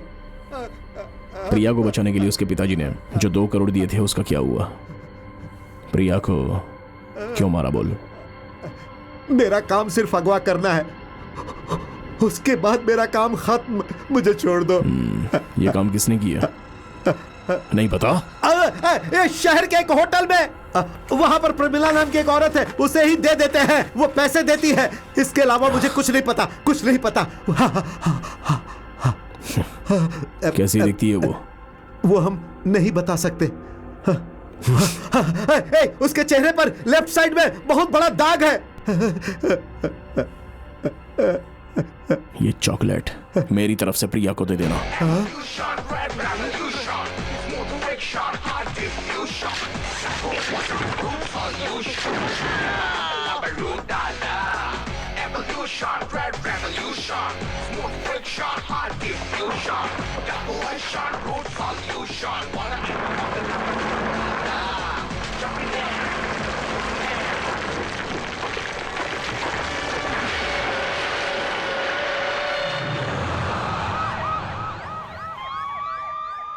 प्रिया को बचाने के लिए उसके पिताजी ने जो 2 करोड़ दिए थे उसका क्या हुआ? प्रिया को क्यों मारा बोल? मेरा काम सिर्फ अगवा करना है, उसके बाद मेरा काम खत्म। मुझे छोड़ दो। ये काम किसने किया? नहीं पता? शहर के एक होटल में वहां पर प्रमिला नाम की एक औरत है, उसे ही दे देते हैं, वो पैसे देती है। इसके अलावा मुझे कुछ नहीं पता, कुछ नहीं पता। कैसी दिखती है वो? वो हम नहीं बता सकते। उसके चेहरे पर लेफ्ट साइड में बहुत बड़ा दाग है। ये चॉकलेट मेरी तरफ से प्रिया को दे देना।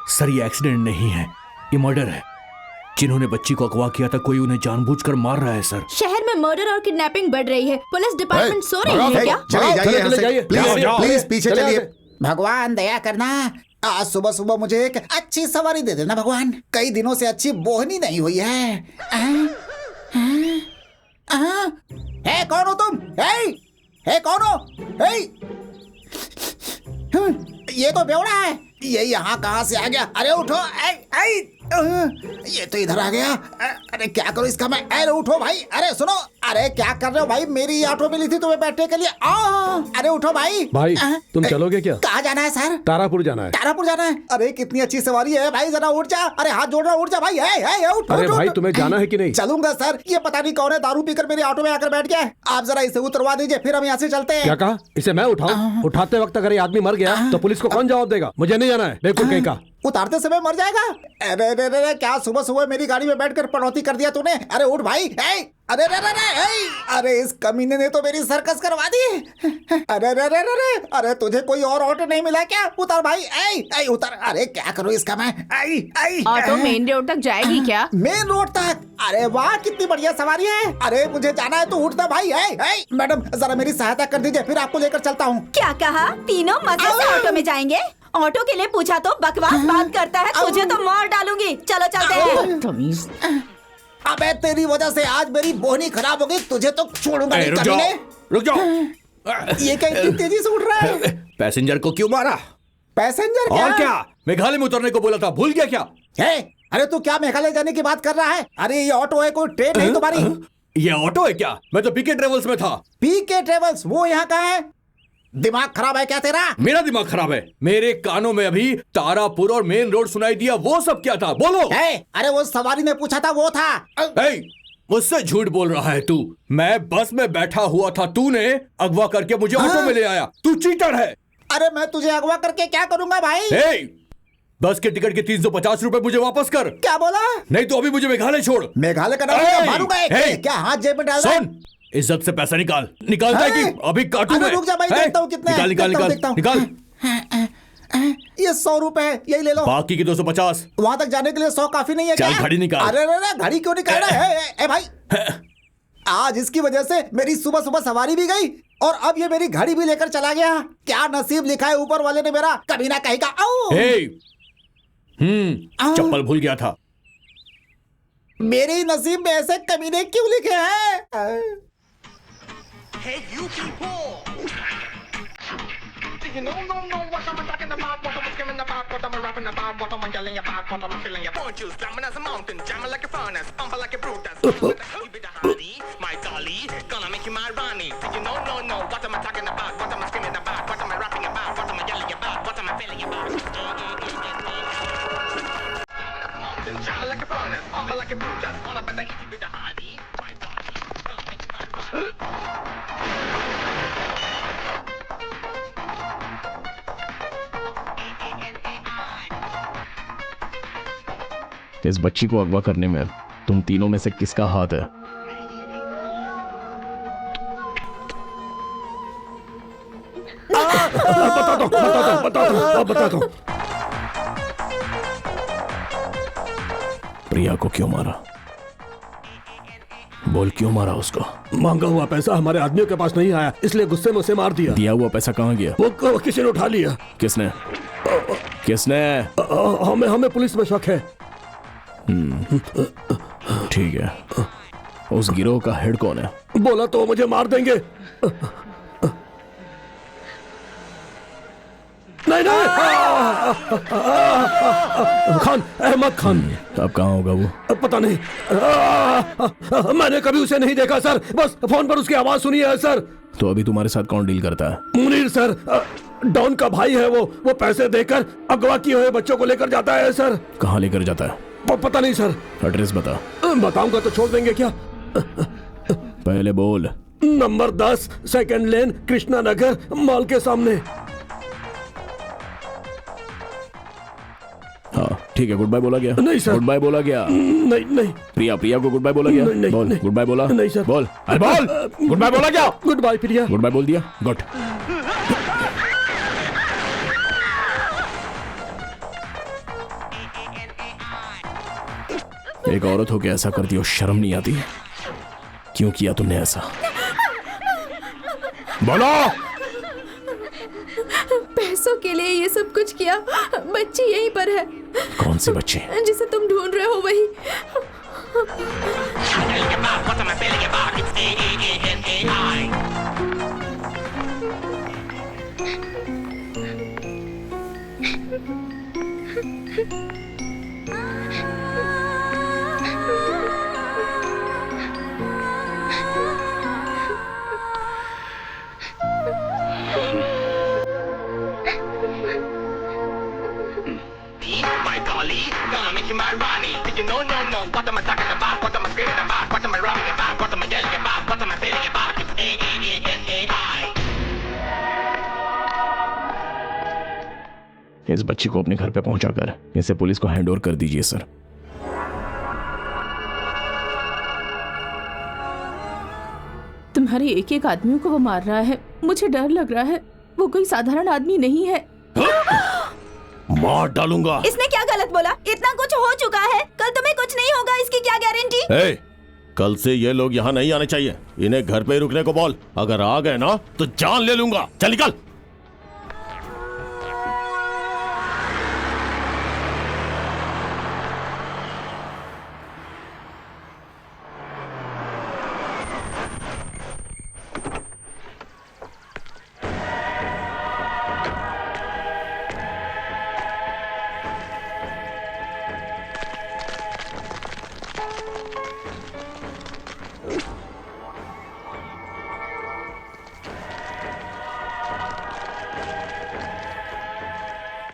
सर, ये एक्सीडेंट नहीं है, ये मर्डर है। जिन्होंने बच्ची को अगवा किया था, कोई उन्हें जानबूझकर मार रहा है सर। शहर में मर्डर और किडनैपिंग बढ़ रही है। पुलिस डिपार्टमेंट सो रही है क्या? चले जाइए, प्लीज पीछे चलिए। भगवान दया करना, आज सुबह सुबह मुझे एक अच्छी सवारी दे देना भगवान। कई दिनों से अच्छी बोहनी नहीं हुई है। कौन हो तुम? हे कौन हो? ये तो बेवड़ा है, ये यहाँ कहाँ से आ गया? अरे उठो, ये तो इधर आ गया। अरे क्या करो इसका मैं? अरे उठो भाई, अरे सुनो, अरे क्या कर रहे हो भाई? मेरी ऑटो मिली थी तुम्हें बैठने के लिए। अरे उठो भाई। भाई तुम चलोगे क्या? कहाँ जाना है सर? तारापुर जाना है। तारापुर जाना है? अरे कितनी अच्छी सवारी है भाई, जरा उठ जा। अरे हाथ जोड़ रहा, उठ जा भाई। उठ। अरे भाई तुम्हें जाना है कि नहीं? चलूंगा सर। ये पता नहीं कौन है, दारू पीकर मेरे ऑटो में आकर बैठ गया। आप जरा इसे उतरवा दीजिए, फिर हम यहाँ से चलते हैं। क्या कहा? इसे मैं उठाऊं? उठाते वक्त अगर ये आदमी मर गया तो पुलिस को कौन जवाब देगा? मुझे नहीं जाना है, बेवकूफ कहीं का। उतारते समय मर जाएगा? अरे क्या सुबह सुबह मेरी गाड़ी में बैठकर पनौती कर दिया तूने? अरे उठ भाई। अरे इस कमीने ने तो मेरी सर्कस करवा दी। अरे तुझे कोई और ऑटो नहीं मिला क्या? उतार भाई, उतार। अरे क्या करूँ इसका मैं? ऑटो मेन रोड तक जाएगी क्या? मेन रोड तक? अरे वाह, कितनी बढ़िया सवारी है। अरे मुझे जाना है, तो उठता भाई। मैडम जरा मेरी सहायता कर दीजिए, फिर आपको लेकर चलता हूँ। क्या कहा? तीनों मजे से ऑटो में जाएंगे? ऑटो के लिए पूछा तो बकवास बात करता है, तुझे तो मार डालूंगी। चलो चलते हैं। अबे तेरी वजह से आज मेरी बोहनी खराब हो गई, तुझे तो छोड़ूंगा नहीं। रुक जाओ। ये क्या इतनी तेजी से उठ रहा है? पैसेंजर को क्यों मारा? पैसेंजर क्या? और क्या, मेघालय में उतरने को बोला था, भूल गया क्या? अरे तू क्या मेघालय जाने की बात कर रहा है? अरे ये ऑटो है, कोई ट्रेन नहीं तुम्हारी। ये ऑटो है क्या? मैं तो पीके ट्रेवल्स में था। पीके ट्रेवल्स? वो यहाँ का है? दिमाग खराब है क्या तेरा? मेरा दिमाग खराब है। मेरे कानों में अभी तारापुर और मेन रोड सुनाई दिया। वो सब क्या था? बोलो। अरे वो सवारी ने पूछा था, वो था। मुझसे झूठ बोल रहा है तू। मैं बस में बैठा हुआ था, तूने अगवा करके मुझे ऑटो में ले आया। तू चीटर है। अरे मैं तुझे अगवा करके क्या करूंगा भाई? बस के टिकट के 350 रुपए मुझे वापस कर। क्या बोला? नहीं तो अभी मुझे मेघालय छोड़। मेघालय का नाम मारूंगा। क्या हाथ जेब में डाल रहा है? सुन, इज्जत से पैसा निकालता है कि अभी काटूं मैं? रुक जा भाई, देखता हूँ कितने। निकाल। ये 100 रुपए है, यही ले लो। बाकी की 250। वहां तक जाने के लिए 100 काफी नहीं है क्या? घड़ी निकाल। अरे घड़ी क्यों निकाल रहा है? भाई आज इसकी वजह से मेरी सुबह सुबह सवारी भी गई और अब ये मेरी घड़ी भी लेकर चला गया। क्या नसीब लिखा है ऊपर वाले ने मेरा, कभी ना कहेगा। चप्पल भूल गया था। मेरे नसीब में ऐसे कमीने क्यों लिखे हैं? Hey, you people! Do you know what I'm talking about? What I'm skimming about? What I'm rapping about? What I'm yelling about? What I'm feeling about? Won't you slamming as a mountain, jamming like a furnace, pumping like a Brutus? You be the honey, my dolly, gonna make you my Ronnie. Do you know what I'm talking about? What I'm screaming about? What am I rapping about? What am I yelling about? What am I feeling about? Jamming like a furnace, pumping like a Brutus. Wanna bet that you be the honey, my dolly, gonna make you my Ronnie. इस बच्ची को अगवा करने में तुम तीनों में से किसका हाथ है? बताता हूँ। प्रिया को क्यों मारा? बोल, क्यों मारा उसको? मांगा हुआ पैसा हमारे आदमियों के पास नहीं आया, इसलिए गुस्से में उसे मार दिया। दिया हुआ पैसा कहाँ गया? वो किसी ने उठा लिया। किसने? किसने? हमें पुलिस में शक है। ठीक है, उस गिरोह का हेड कौन है? बोला तो मुझे मार देंगे। नहीं खान, अहमद खान। अब कहाँ होगा वो? पता नहीं, मैंने कभी उसे नहीं देखा सर, बस फोन पर उसकी आवाज सुनी है सर। तो अभी तुम्हारे साथ कौन डील करता है? मुनीर सर, डॉन का भाई है वो पैसे देकर अगवा किए हुए बच्चों को लेकर जाता है सर। कहाँ लेकर जाता है? पता नहीं सर। एड्रेस बता। बताऊंगा तो छोड़ देंगे क्या? पहले बोल। नंबर 10 सेकंड लेन, कृष्णा नगर, मॉल के सामने। हाँ ठीक है, गुड बाय बोला गया? नहीं सर। गुड बाय बोला गया? नहीं। प्रिया को गुड बाय बोला गया? नहीं, बोल, गुड बाय बोला? नहीं सर। बोल, अरे बोल, गुड बाय बोला क्या? गुड बाय प्रिया। गुड बाय बोल दिया, गुड। एक औरत होके ऐसा करती हो, शर्म नहीं आती? क्यों किया तुमने ऐसा? बोलो। पैसों के लिए ये सब कुछ किया। बच्ची यहीं पर है। कौन से बच्चे? जिसे तुम ढूंढ रहे हो वही। इस बच्ची को अपने घर पे पहुंचाकर इसे पुलिस को हैंड ओवर कर दीजिए सर। तुम्हारे एक एक आदमियों को वो मार रहा है, मुझे डर लग रहा है। वो कोई साधारण आदमी नहीं है। मार डालूंगा। इसने क्या गलत बोला? इतना कुछ हो चुका है, कल तुम्हें कुछ नहीं होगा, इसकी क्या गारंटी? कल से ये लोग यहाँ नहीं आने चाहिए। इन्हें घर पे ही रुकने को बोल। अगर आ गए ना तो जान ले लूंगा। चल निकल।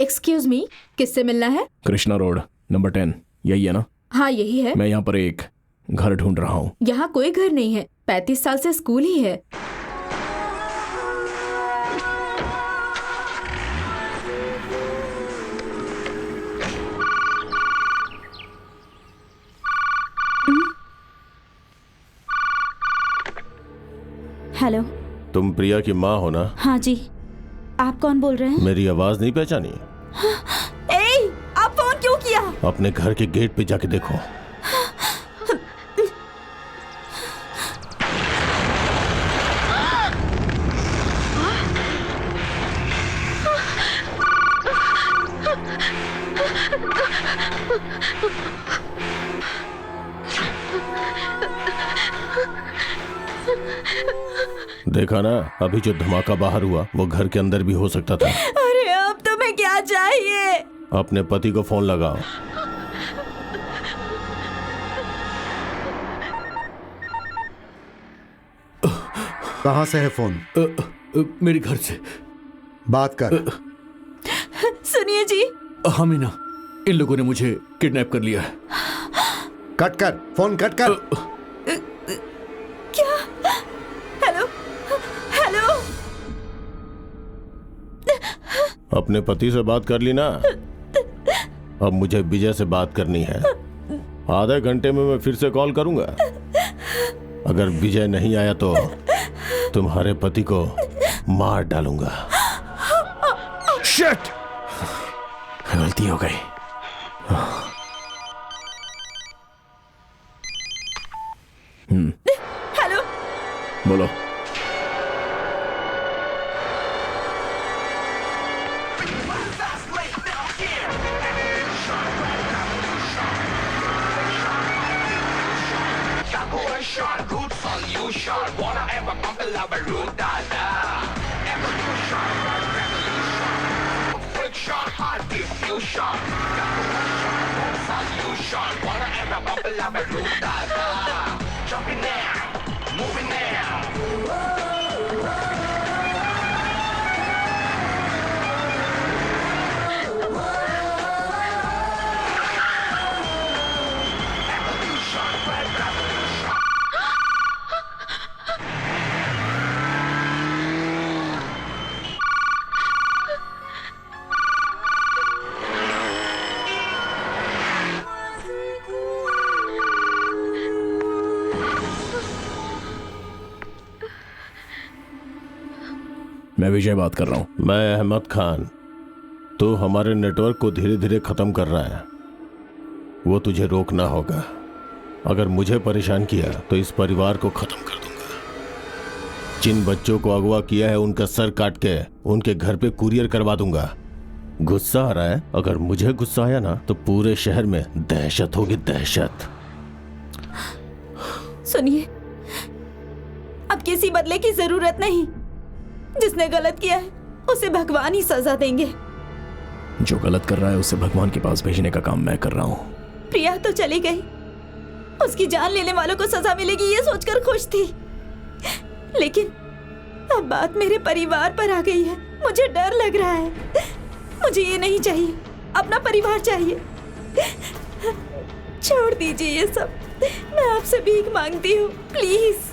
एक्सक्यूज मी, किससे मिलना है? कृष्णा रोड नंबर 10, यही है ना? हाँ यही है। मैं यहाँ पर एक घर ढूंढ रहा हूँ। यहाँ कोई घर नहीं है, 35 साल से स्कूल ही है। हेलो। तुम प्रिया की माँ हो ना? हाँ जी। आप कौन बोल रहे हैं? मेरी आवाज नहीं पहचानी? आप फोन क्यों किया? अपने घर के गेट पे जाके देखो। देखा ना, अभी जो धमाका बाहर हुआ वो घर के अंदर भी हो सकता था। अरे अब तुम्हें क्या चाहिए? अपने पति को फोन लगाओ। कहाँ से है फोन? मेरे घर से। बात कर। सुनिए जी। हाँ मीना, इन लोगों ने मुझे किडनैप कर लिया है। कट कर, फोन कट कर। क्या? Hello hello. अपने पति से बात कर ली ना? अब मुझे विजय से बात करनी है। आधे घंटे में मैं फिर से कॉल करूंगा। अगर विजय नहीं आया तो तुम्हारे पति को मार डालूंगा। शिट! गलती हो गई। हेलो। बोलो। Good solution. Wanna ever pump a lava root dada. Evolution, revolution. Friction, hard diffusion. Good solution. Wanna ever pump a lava root dada. Jumping now, moving now. मैं विजय बात कर रहा हूं। मैं अहमद खान। तू हमारे नेटवर्क को धीरे धीरे खत्म कर रहा है, वो तुझे रोकना होगा। अगर मुझे परेशान किया तो इस परिवार को खत्म कर दूंगा। जिन बच्चों को अगवा किया है उनका सर काट के उनके घर पे कुरियर करवा दूंगा। गुस्सा आ रहा है? अगर मुझे गुस्सा आया ना तो पूरे शहर में दहशत होगी, दहशत। सुनिए, अब किसी बदले की जरूरत नहीं। जिसने गलत किया है उसे भगवान ही सजा देंगे। जो गलत कर रहा है उसे भगवान के पास भेजने का काम मैं कर रहा हूं। प्रिया तो चली गई, उसकी जान लेने वालों को सजा मिलेगी ये सोचकर खुश थी, लेकिन अब बात मेरे परिवार पर आ गई है। मुझे डर लग रहा है। मुझे ये नहीं चाहिए, अपना परिवार चाहिए। छोड़ दीजिए ये सब, मैं आपसे भीख मांगती हूँ, प्लीज।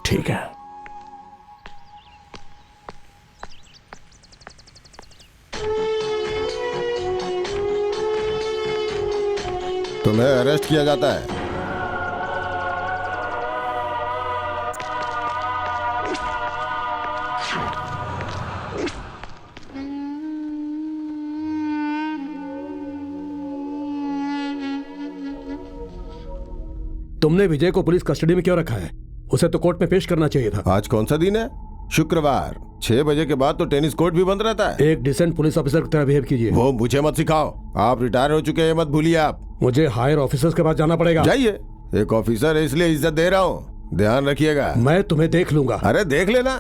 ठीक है। तुम्हें अरेस्ट किया जाता है। तुमने विजय को पुलिस कस्टडी में क्यों रखा है? उसे तो कोर्ट में पेश करना चाहिए था। आज कौन सा दिन है? शुक्रवार। 6 बजे के बाद तो टेनिस कोर्ट भी बंद रहता है। एक डिसेंट पुलिस ऑफिसर की तरह बिहेव कीजिए। वो मुझे मत सिखाओ, आप रिटायर हो चुके हैं, मत भूलिए आप। मुझे हायर ऑफिसर्स के पास जाना पड़ेगा। जाइए, एक ऑफिसर है इसलिए इज्जत दे रहा हूँ, ध्यान रखिएगा। मैं तुम्हें देख लूंगा। अरे देख लेना।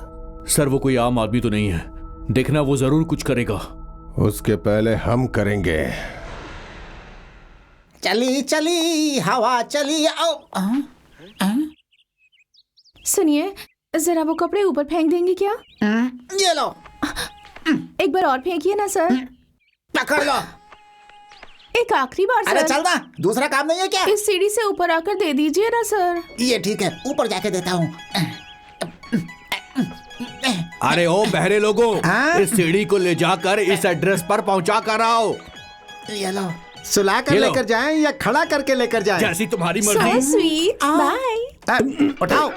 सर वो कोई आम आदमी तो नहीं है, देखना वो जरूर कुछ करेगा। उसके पहले हम करेंगे। चली चली हवा चली आओ। सुनिए, जरा वो कपड़े ऊपर फेंक देंगे क्या? ये लो। एक बार और फेंकिए ना सर। पकड़ लो। एक आखिरी बार सर। अरे चल ना, दूसरा काम नहीं है क्या? इस सीढ़ी से ऊपर आकर दे दीजिए ना सर। ये ठीक है, ऊपर जाके देता हूँ। अरे ओ बहरे लोगों, इस सीढ़ी को ले जाकर इस एड्रेस पर पहुंचा कर आओ। ये लो। सुला कर लेकर जाएं या खड़ा करके लेकर जाएं? जैसी तुम्हारी So मर्जी। sweet. Bye. उठाओ।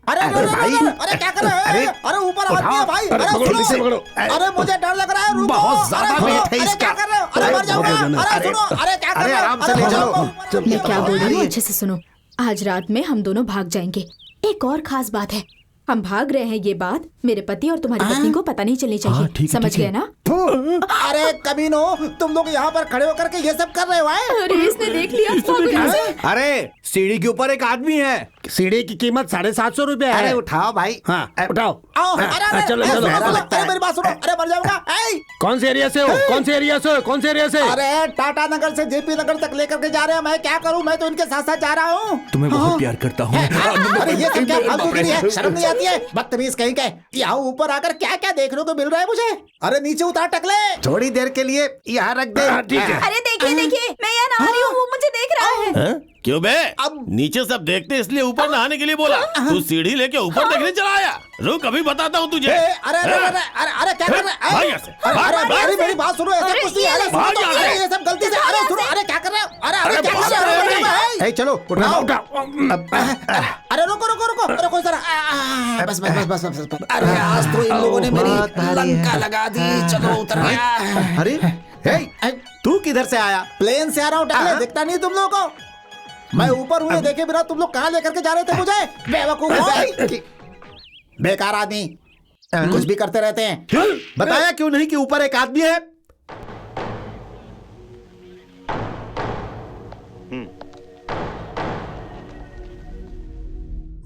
अरे भाई, अरे क्या कर रहे हैं? अरे ऊपर आदमी है भाई। अरे मुझे डर लग रहा है, रुको। बहुत ज्यादा वेट है इसका। क्या कर रहे हो? अरे मर जाऊंगा। अरे सुनो, अरे क्या कर रहे हो? आराम से ले चलो। मैं क्या बोल रही हूँ अच्छे से सुनो। आज रात में हम दोनों भाग जाएंगे। एक और खास बात है, हम भाग रहे हैं ये बात मेरे पति और तुम्हारी पत्नी को पता नहीं चलनी चाहिए। समझ गए ना? अरे कमीनो, तुम लोग यहाँ पर खड़े होकर के ये सब कर रहे हो? अरे इसने देख लिया। अरे सीढ़ी के ऊपर एक आदमी है। सीढ़ी की कीमत 750 रुपए है। अरे उठाओ भाई। हाँ उठाओ। चलो चलो। अरे मेरी बात सुनो। अरे मर जाऊंगा। कौन से एरिया से हो? कौन से एरिया से हो? कौन से एरिया से? अरे टाटा नगर से जेपी नगर तक लेकर के जा रहे हैं। मैं क्या करूं? मैं तो इनके साथ साथ जा रहा हूँ। तुम्हें बहुत प्यार करता हूँ। अरे ये सब क्या फालतूगिरी है? शर्म नहीं आती है? बदतमीज कहीं के। यहाँ ऊपर आकर क्या क्या देखने को मिल रहा है मुझे? अरे नीचे उतार टकले। थोड़ी देर के लिए यहाँ रख दे। ठीक है। अरे देखिए देखिए, मैं यहाँ आ रही हूँ, वो मुझे देख रहा है। हैं? क्यों बे? नीचे सब देखते इसलिए ऊपर नहाने के लिए बोला। तू सीढ़ी लेके ऊपर देखने चला आया। रुक अभी बताता हूँ तुझे। अरे अरे अरे अरे क्या कर रहा है? भाग यहाँ से। अरे मेरी बात सुनो, ऐसा कुछ नहीं है। अरे सुनो तो, अरे ये सब गलती से। अरे सुनो, अरे क्या कर रहे हो? अरे क्या कर रहे हो? ए चलो उठाओ। अरे रुको रुको रुको रुको जरा। बस बस बस बस बस। अरे आज तो इन लोगों ने मेरी लंका लगा दी। चलो उतर गया। अरे तू किधर से आया? प्लेन से आ रहा हूँ टकले, दिखता नहीं तुम लोगों को? मैं ऊपर हुए देखे बिना तुम लोग कहाँ लेकर के जा रहे थे मुझे? बेवकूफ, बेकार आदमी, कुछ भी करते रहते हैं। बताया क्यों नहीं कि ऊपर एक आदमी है?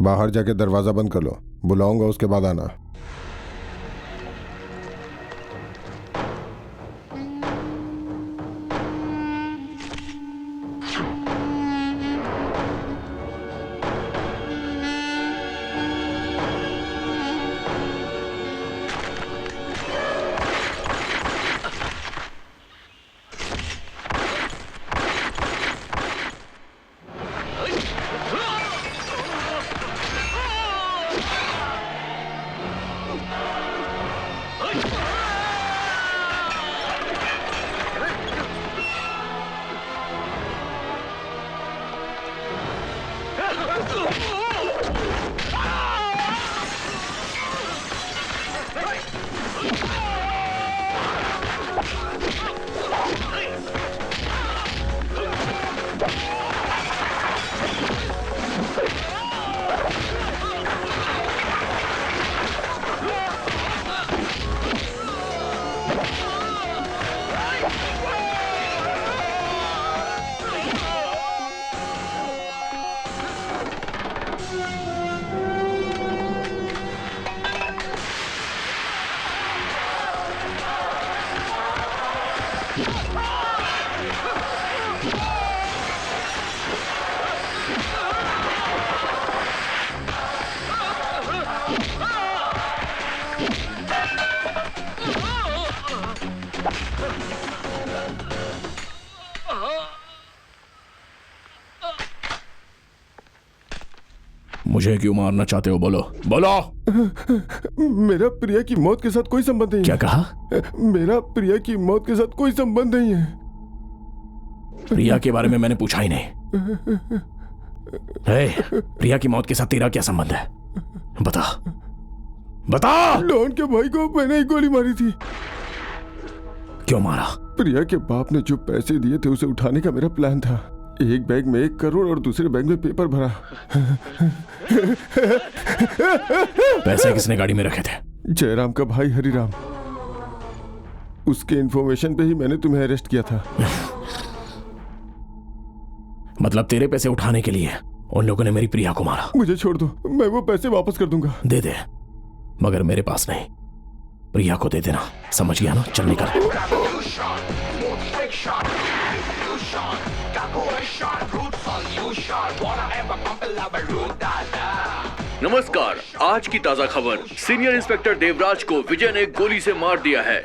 बाहर जाके दरवाजा बंद कर लो, बुलाऊंगा उसके बाद आना। मुझे क्यों मारना चाहते हो? बोलो बोलो। मेरा प्रिया की मौत के साथ कोई संबंध नहीं है। क्या कहा? मेरा प्रिया की मौत के साथ कोई संबंध नहीं है। प्रिया के बारे में मैंने पूछा ही नहीं। प्रिया की मौत के साथ तेरा क्या संबंध है? बता बता। डॉन के भाई को मैंने ही गोली मारी थी। क्यों मारा? प्रिया के बाप ने जो पैसे दिए थे उसे उठाने का मेरा प्लान था। एक बैग में 1 करोड़ और दूसरे बैग में पेपर भरा। पैसे किसने गाड़ी में रखे थे? जयराम का भाई हरिराम। उसके इन्फॉर्मेशन पे ही मैंने तुम्हें अरेस्ट किया था। मतलब तेरे पैसे उठाने के लिए उन लोगों ने मेरी प्रिया को मारा? मुझे छोड़ दो, मैं वो पैसे वापस कर दूंगा। दे दे, मगर मेरे पास नहीं। प्रिया को दे देना, समझ गया ना? चल निकल। नमस्कार, आज की ताजा खबर। सीनियर इंस्पेक्टर देवराज को विजय ने गोली से मार दिया है।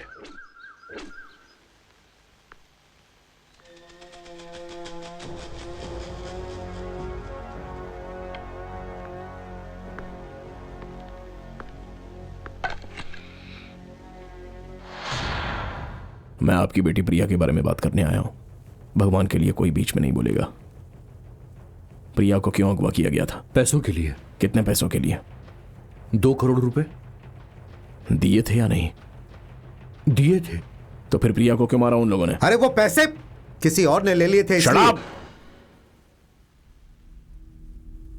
मैं आपकी बेटी प्रिया के बारे में बात करने आया हूं। भगवान के लिए कोई बीच में नहीं बोलेगा। प्रिया को क्यों अगवा किया गया था? पैसों के लिए। कितने पैसों के लिए? 2 करोड़ रुपए। दिए थे या नहीं? दिए थे। तो फिर प्रिया को क्यों मारा उन लोगों ने? अरे वो पैसे किसी और ने ले लिए थे। शराब।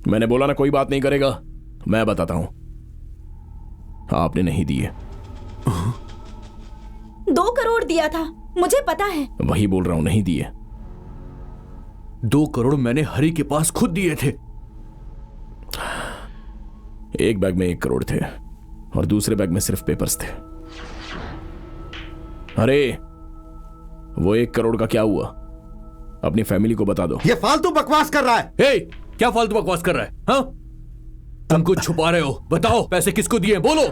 मैंने बोला ना कोई बात नहीं करेगा। मैं बताता हूं, आपने नहीं दिए। 2 करोड़ दिया था, मुझे पता है। वही बोल रहा हूं, नहीं दिए। 2 करोड़ मैंने हरि के पास खुद दिए थे। एक बैग में 1 करोड़ थे और दूसरे बैग में सिर्फ पेपर्स थे। अरे वो 1 करोड़ का क्या हुआ? अपनी फैमिली को बता दो। ये फालतू बकवास कर रहा है। हे, क्या फालतू बकवास कर रहा है? हाँ? तुम कुछ छुपा रहे हो। बताओ पैसे किसको दिए? बोलो।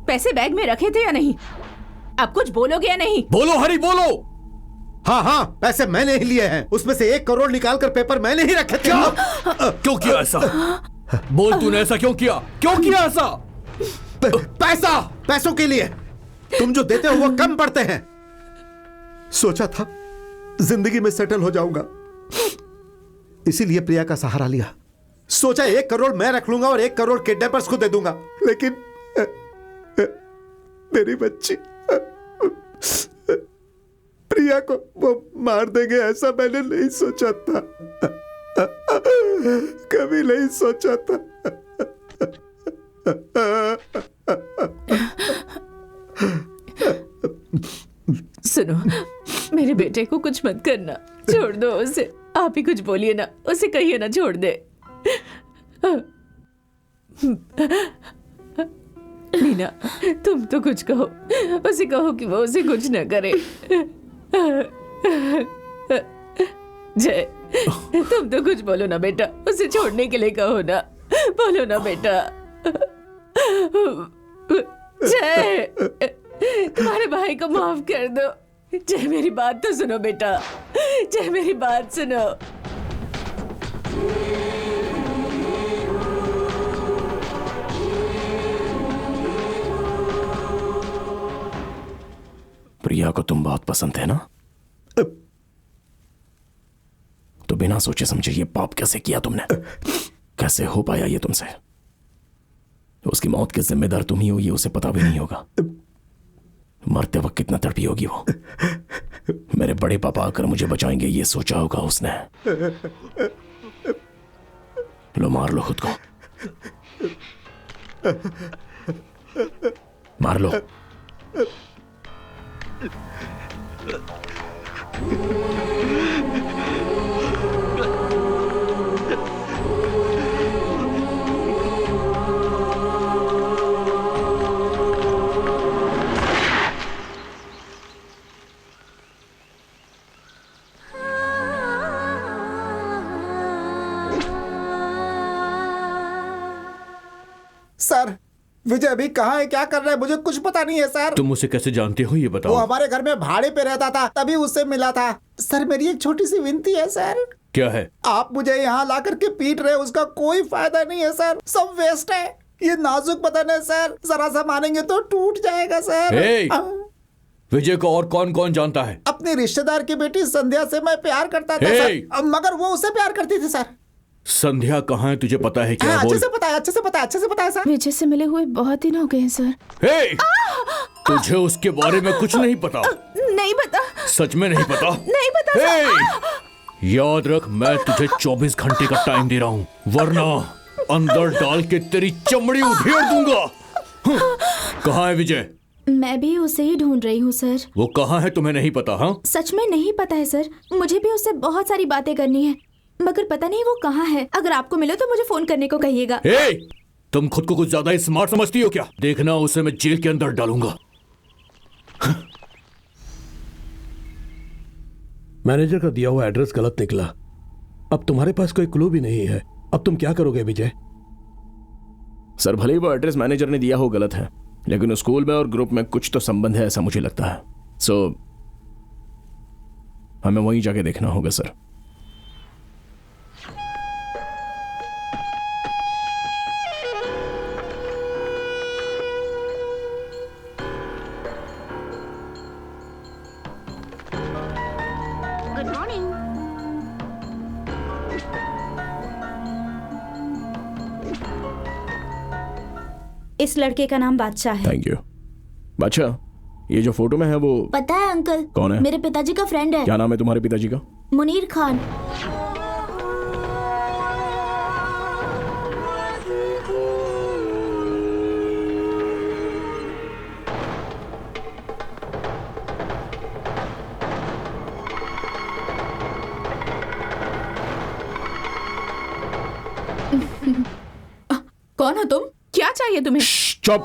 पैसे बैग में रखे थे या नहीं? अब कुछ बोलोगे या नहीं? बोलो हरि, बोलो। हाँ हाँ, पैसे मैंने ही लिए हैं। उसमें से 1 करोड़ निकालकर पेपर मैंने ही रखे थे। क्यों किया ऐसा? बोल, तूने ऐसा क्यों किया? क्यों किया ऐसा? पैसों के लिए। तुम जो देते हो वो कम पड़ते हैं। सोचा था जिंदगी में सेटल हो जाऊंगा, इसीलिए प्रिया का सहारा लिया। सोचा 1 करोड़ मैं रख लूंगा और 1 करोड़ किडनैपर्स को दे दूंगा, लेकिन मेरी बच्ची प्रिया को वो मार देंगे ऐसा मैंने नहीं सोचा था, कभी नहीं सोचा था। सुनो, मेरे बेटे को कुछ मत करना, छोड़ दो उसे। आप ही कुछ बोलिए ना, उसे कहिए ना छोड़ दे। मीना, तुम तो कुछ कहो, उसे कहो कि वो उसे कुछ न करे। जय, तुम तो कुछ बोलो ना बेटा, उसे छोड़ने के लिए कहो ना, बोलो ना बेटा। जय, तुम्हारे भाई को माफ कर दो। जय, मेरी बात तो सुनो बेटा, जय मेरी बात सुनो। प्रिया को तुम बहुत पसंद है ना? तो बिना सोचे समझे ये पाप कैसे किया तुमने? कैसे हो पाया ये तुमसे? उसकी मौत के जिम्मेदार तुम ही हो, ये उसे पता भी नहीं होगा। मरते वक्त कितना तड़पी होगी वो। मेरे बड़े पापा आकर मुझे बचाएंगे ये सोचा होगा उसने। लो, मार लो खुद को, मार लो। सर, विजय अभी कहाँ है, क्या कर रहा है, मुझे कुछ पता नहीं है सर। तुम उसे कैसे जानते हो ये बताओ। वो हमारे घर में भाड़े पे रहता था, तभी उससे मिला था। सर, मेरी एक छोटी सी विनती है सर। क्या है? आप मुझे यहाँ ला करके पीट रहे, उसका कोई फायदा नहीं है सर, सब वेस्ट है। ये नाजुक बदन है सर, जरा सा मारेंगे तो टूट जाएगा सर। विजय को और कौन कौन जानता है? अपने रिश्तेदार की बेटी संध्या से मैं प्यार करता था सर, मगर वो उससे प्यार करती थी सर। संध्या कहाँ है तुझे पता है क्या? अच्छे से पता है, अच्छे से पता है, अच्छे से पता है सर। विजय से मिले हुए बहुत दिन हो गए हैं सर। तुझे उसके बारे में कुछ नहीं पता? नहीं पता। सच में नहीं पता? नहीं पता सर। याद रख, मैं तुझे 24 घंटे का टाइम दे रहा हूँ, वरना अंदर डाल के तेरी चमड़ी उधेड़ दूंगा। कहाँ है विजय? मैं भी उसे ही ढूंढ रही हूँ सर। वो कहाँ है तुम्हें नहीं पता? हाँ, सच में नहीं पता है सर, मुझे भी उससे बहुत सारी बातें करनी है, मगर पता नहीं वो कहाँ है। अगर आपको मिले तो मुझे फोन करने को कहिएगा। तुम खुद को कुछ ज्यादा ही स्मार्ट समझती हो क्या? देखना, उसे मैं जेल के अंदर डालूंगा। मैनेजर का दिया हुआ एड्रेस गलत निकला। अब तुम्हारे पास कोई क्लू भी नहीं है। अब तुम क्या करोगे विजय? सर, भले ही वो एड्रेस मैनेजर ने दिया हो गलत है, लेकिन उस स्कूल में और ग्रुप में कुछ तो संबंध है, ऐसा मुझे लगता है। सो हमें वहीं जाके देखना होगा सर। Good morning. इस लड़के का नाम बादशाह है। Thank you. बादशाह, ये जो फोटो में है वो? पता है अंकल, कौन है? मेरे पिताजी का फ्रेंड है। क्या नाम है तुम्हारे पिताजी का? मुनीर खान। कौन हो तुम? क्या चाहिए तुम्हें? चुप।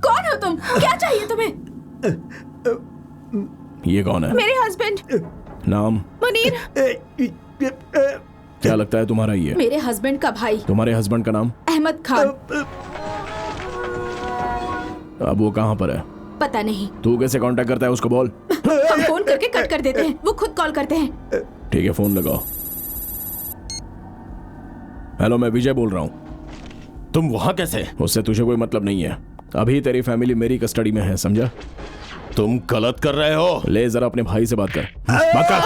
कौन हो तुम? क्या चाहिए तुम्हें? ये कौन है? मेरे हस्बैंड। नाम? मुनीर। क्या लगता है तुम्हारा ही है? मेरे हस्बैंड का भाई। तुम्हारे हस्बैंड का नाम? अहमद खान। अब वो कहाँ पर है? पता नहीं। तू कैसे कांटेक्ट करता है उसको बोल। हम फोन करके कट कर देते हैं, वो खुद कॉल करते हैं। ठीक है, फोन लगाओ। हेलो, मैं विजय बोल रहा हूँ। तुम वहां कैसे? उससे तुझे कोई मतलब नहीं है। अभी तेरी फैमिली मेरी कस्टडी में है, समझा? तुम गलत कर रहे हो। ले जरा अपने भाई से बात कर। बात कर।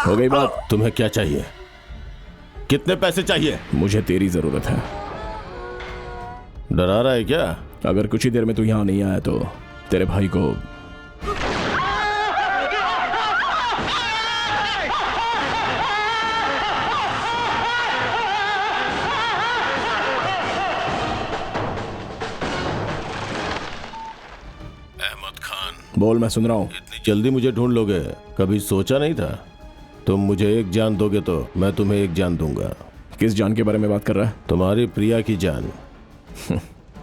हो गई बात? तुम्हें क्या चाहिए? कितने पैसे चाहिए? मुझे तेरी जरूरत है। डरा रहा है क्या? अगर कुछ ही देर में तू यहाँ नहीं आया तो तेरे भाई को अहमद खान। बोल, मैं सुन रहा हूँ। इतनी जल्दी मुझे ढूंढ लोगे? कभी सोचा नहीं था। तुम मुझे एक जान दोगे तो मैं तुम्हें एक जान दूंगा। किस जान के बारे में बात कर रहा है? तुम्हारी प्रिया की जान।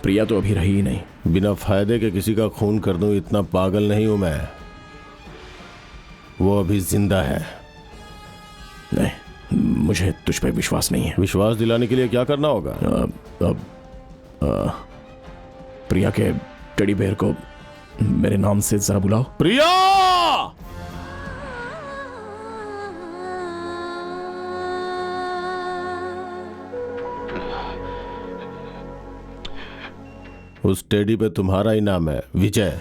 प्रिया तो अभी रही ही नहीं। बिना फायदे के किसी का खून कर दूं, इतना पागल नहीं हूं मैं। वो अभी जिंदा है। नहीं, मुझे तुझ पे विश्वास नहीं है। विश्वास दिलाने के लिए क्या करना होगा? प्रिया के टेडी बेयर को मेरे नाम से जरा बुलाओ। प्रिया! उस टेडी पे तुम्हारा ही नाम है, विजय।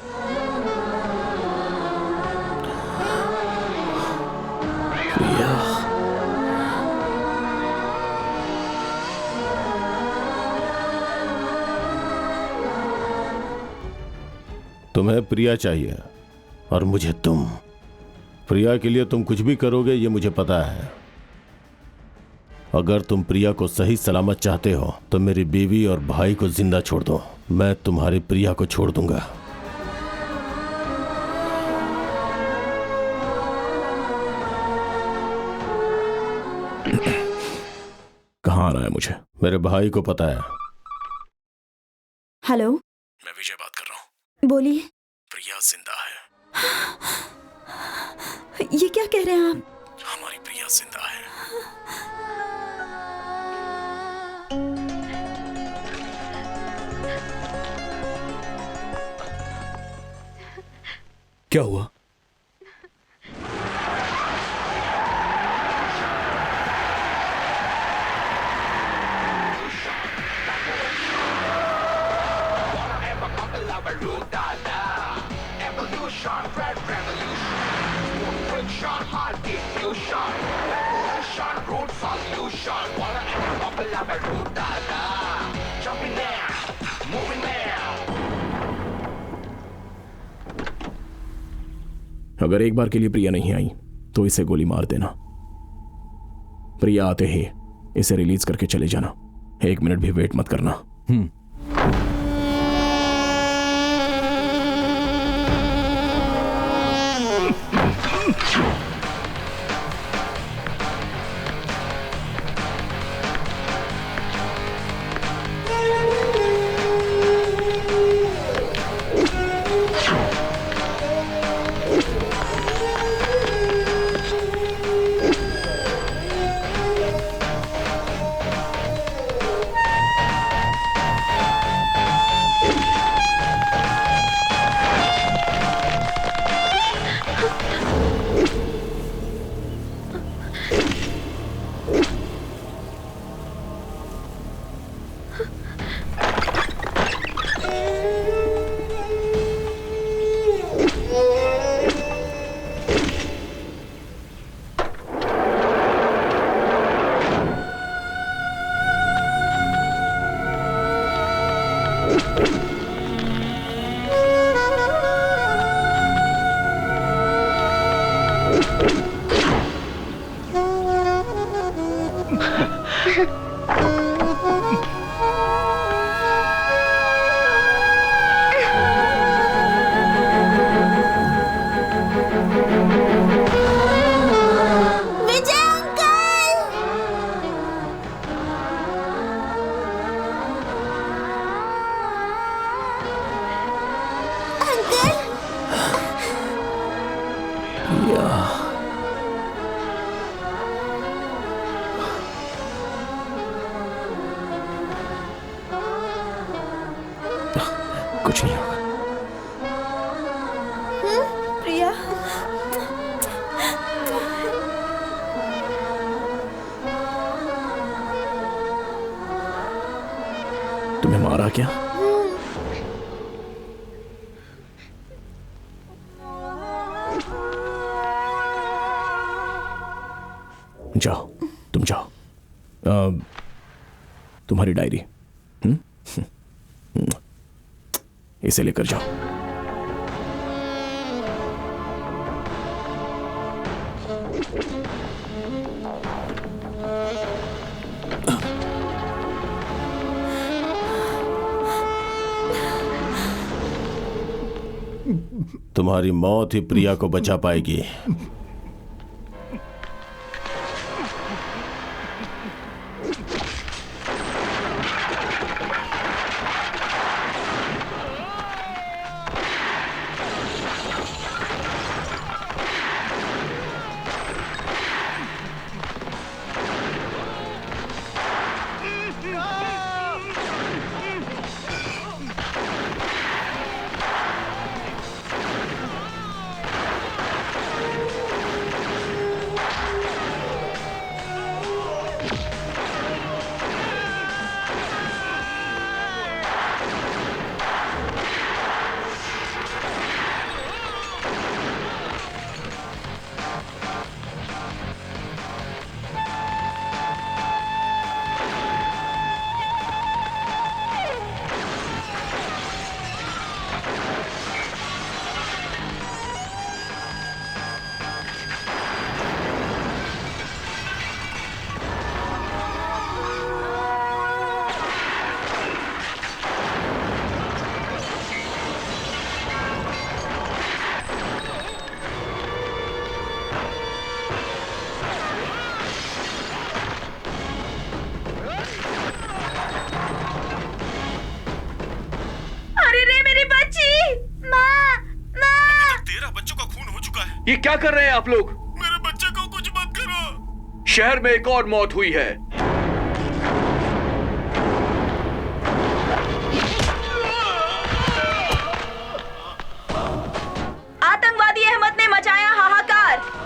तुम्हें प्रिया चाहिए और मुझे तुम। प्रिया के लिए तुम कुछ भी करोगे, ये मुझे पता है। अगर तुम प्रिया को सही सलामत चाहते हो तो मेरी बीवी और भाई को जिंदा छोड़ दो। मैं तुम्हारी प्रिया को छोड़ दूंगा। कहाँ आना है मुझे? मेरे भाई को पता है। हेलो, मैं विजय बात कर रहा हूँ। बोलिए। प्रिया जिंदा है। ये क्या कह रहे हैं आप? हमारी प्रिया जिंदा है। क्या हुआ? अगर एक बार के लिए प्रिया नहीं आई तो इसे गोली मार देना। प्रिया आते ही इसे रिलीज करके चले जाना। 1 मिनट भी वेट मत करना। तुम्हें मारा क्या? जाओ, तुम जाओ। तुम्हारी डायरी इसे लेकर जाओ। तुम्हारी मौत ही प्रिया को बचा पाएगी। ये क्या कर रहे हैं आप लोग? मेरे बच्चे को कुछ मत करो। शहर में एक और मौत हुई है। आतंकवादी अहमद ने मचाया हाहाकार।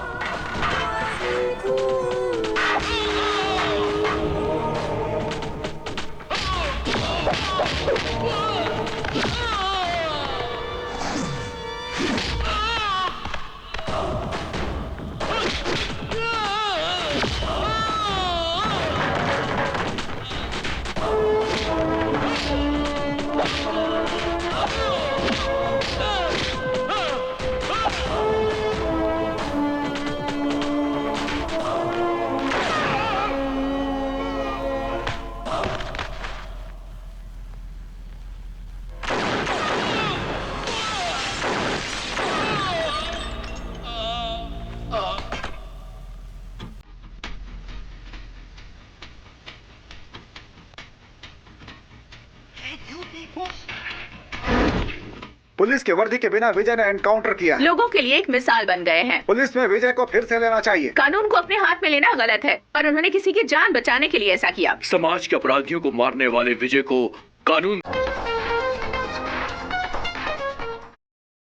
पुलिस के वर्दी के बिना विजय ने एनकाउंटर किया। लोगों के लिए एक मिसाल बन गए हैं। पुलिस में विजय को फिर से लेना चाहिए। कानून को अपने हाथ में लेना गलत है, पर उन्होंने किसी की जान बचाने के लिए ऐसा किया। समाज के अपराधियों को मारने वाले विजय को कानून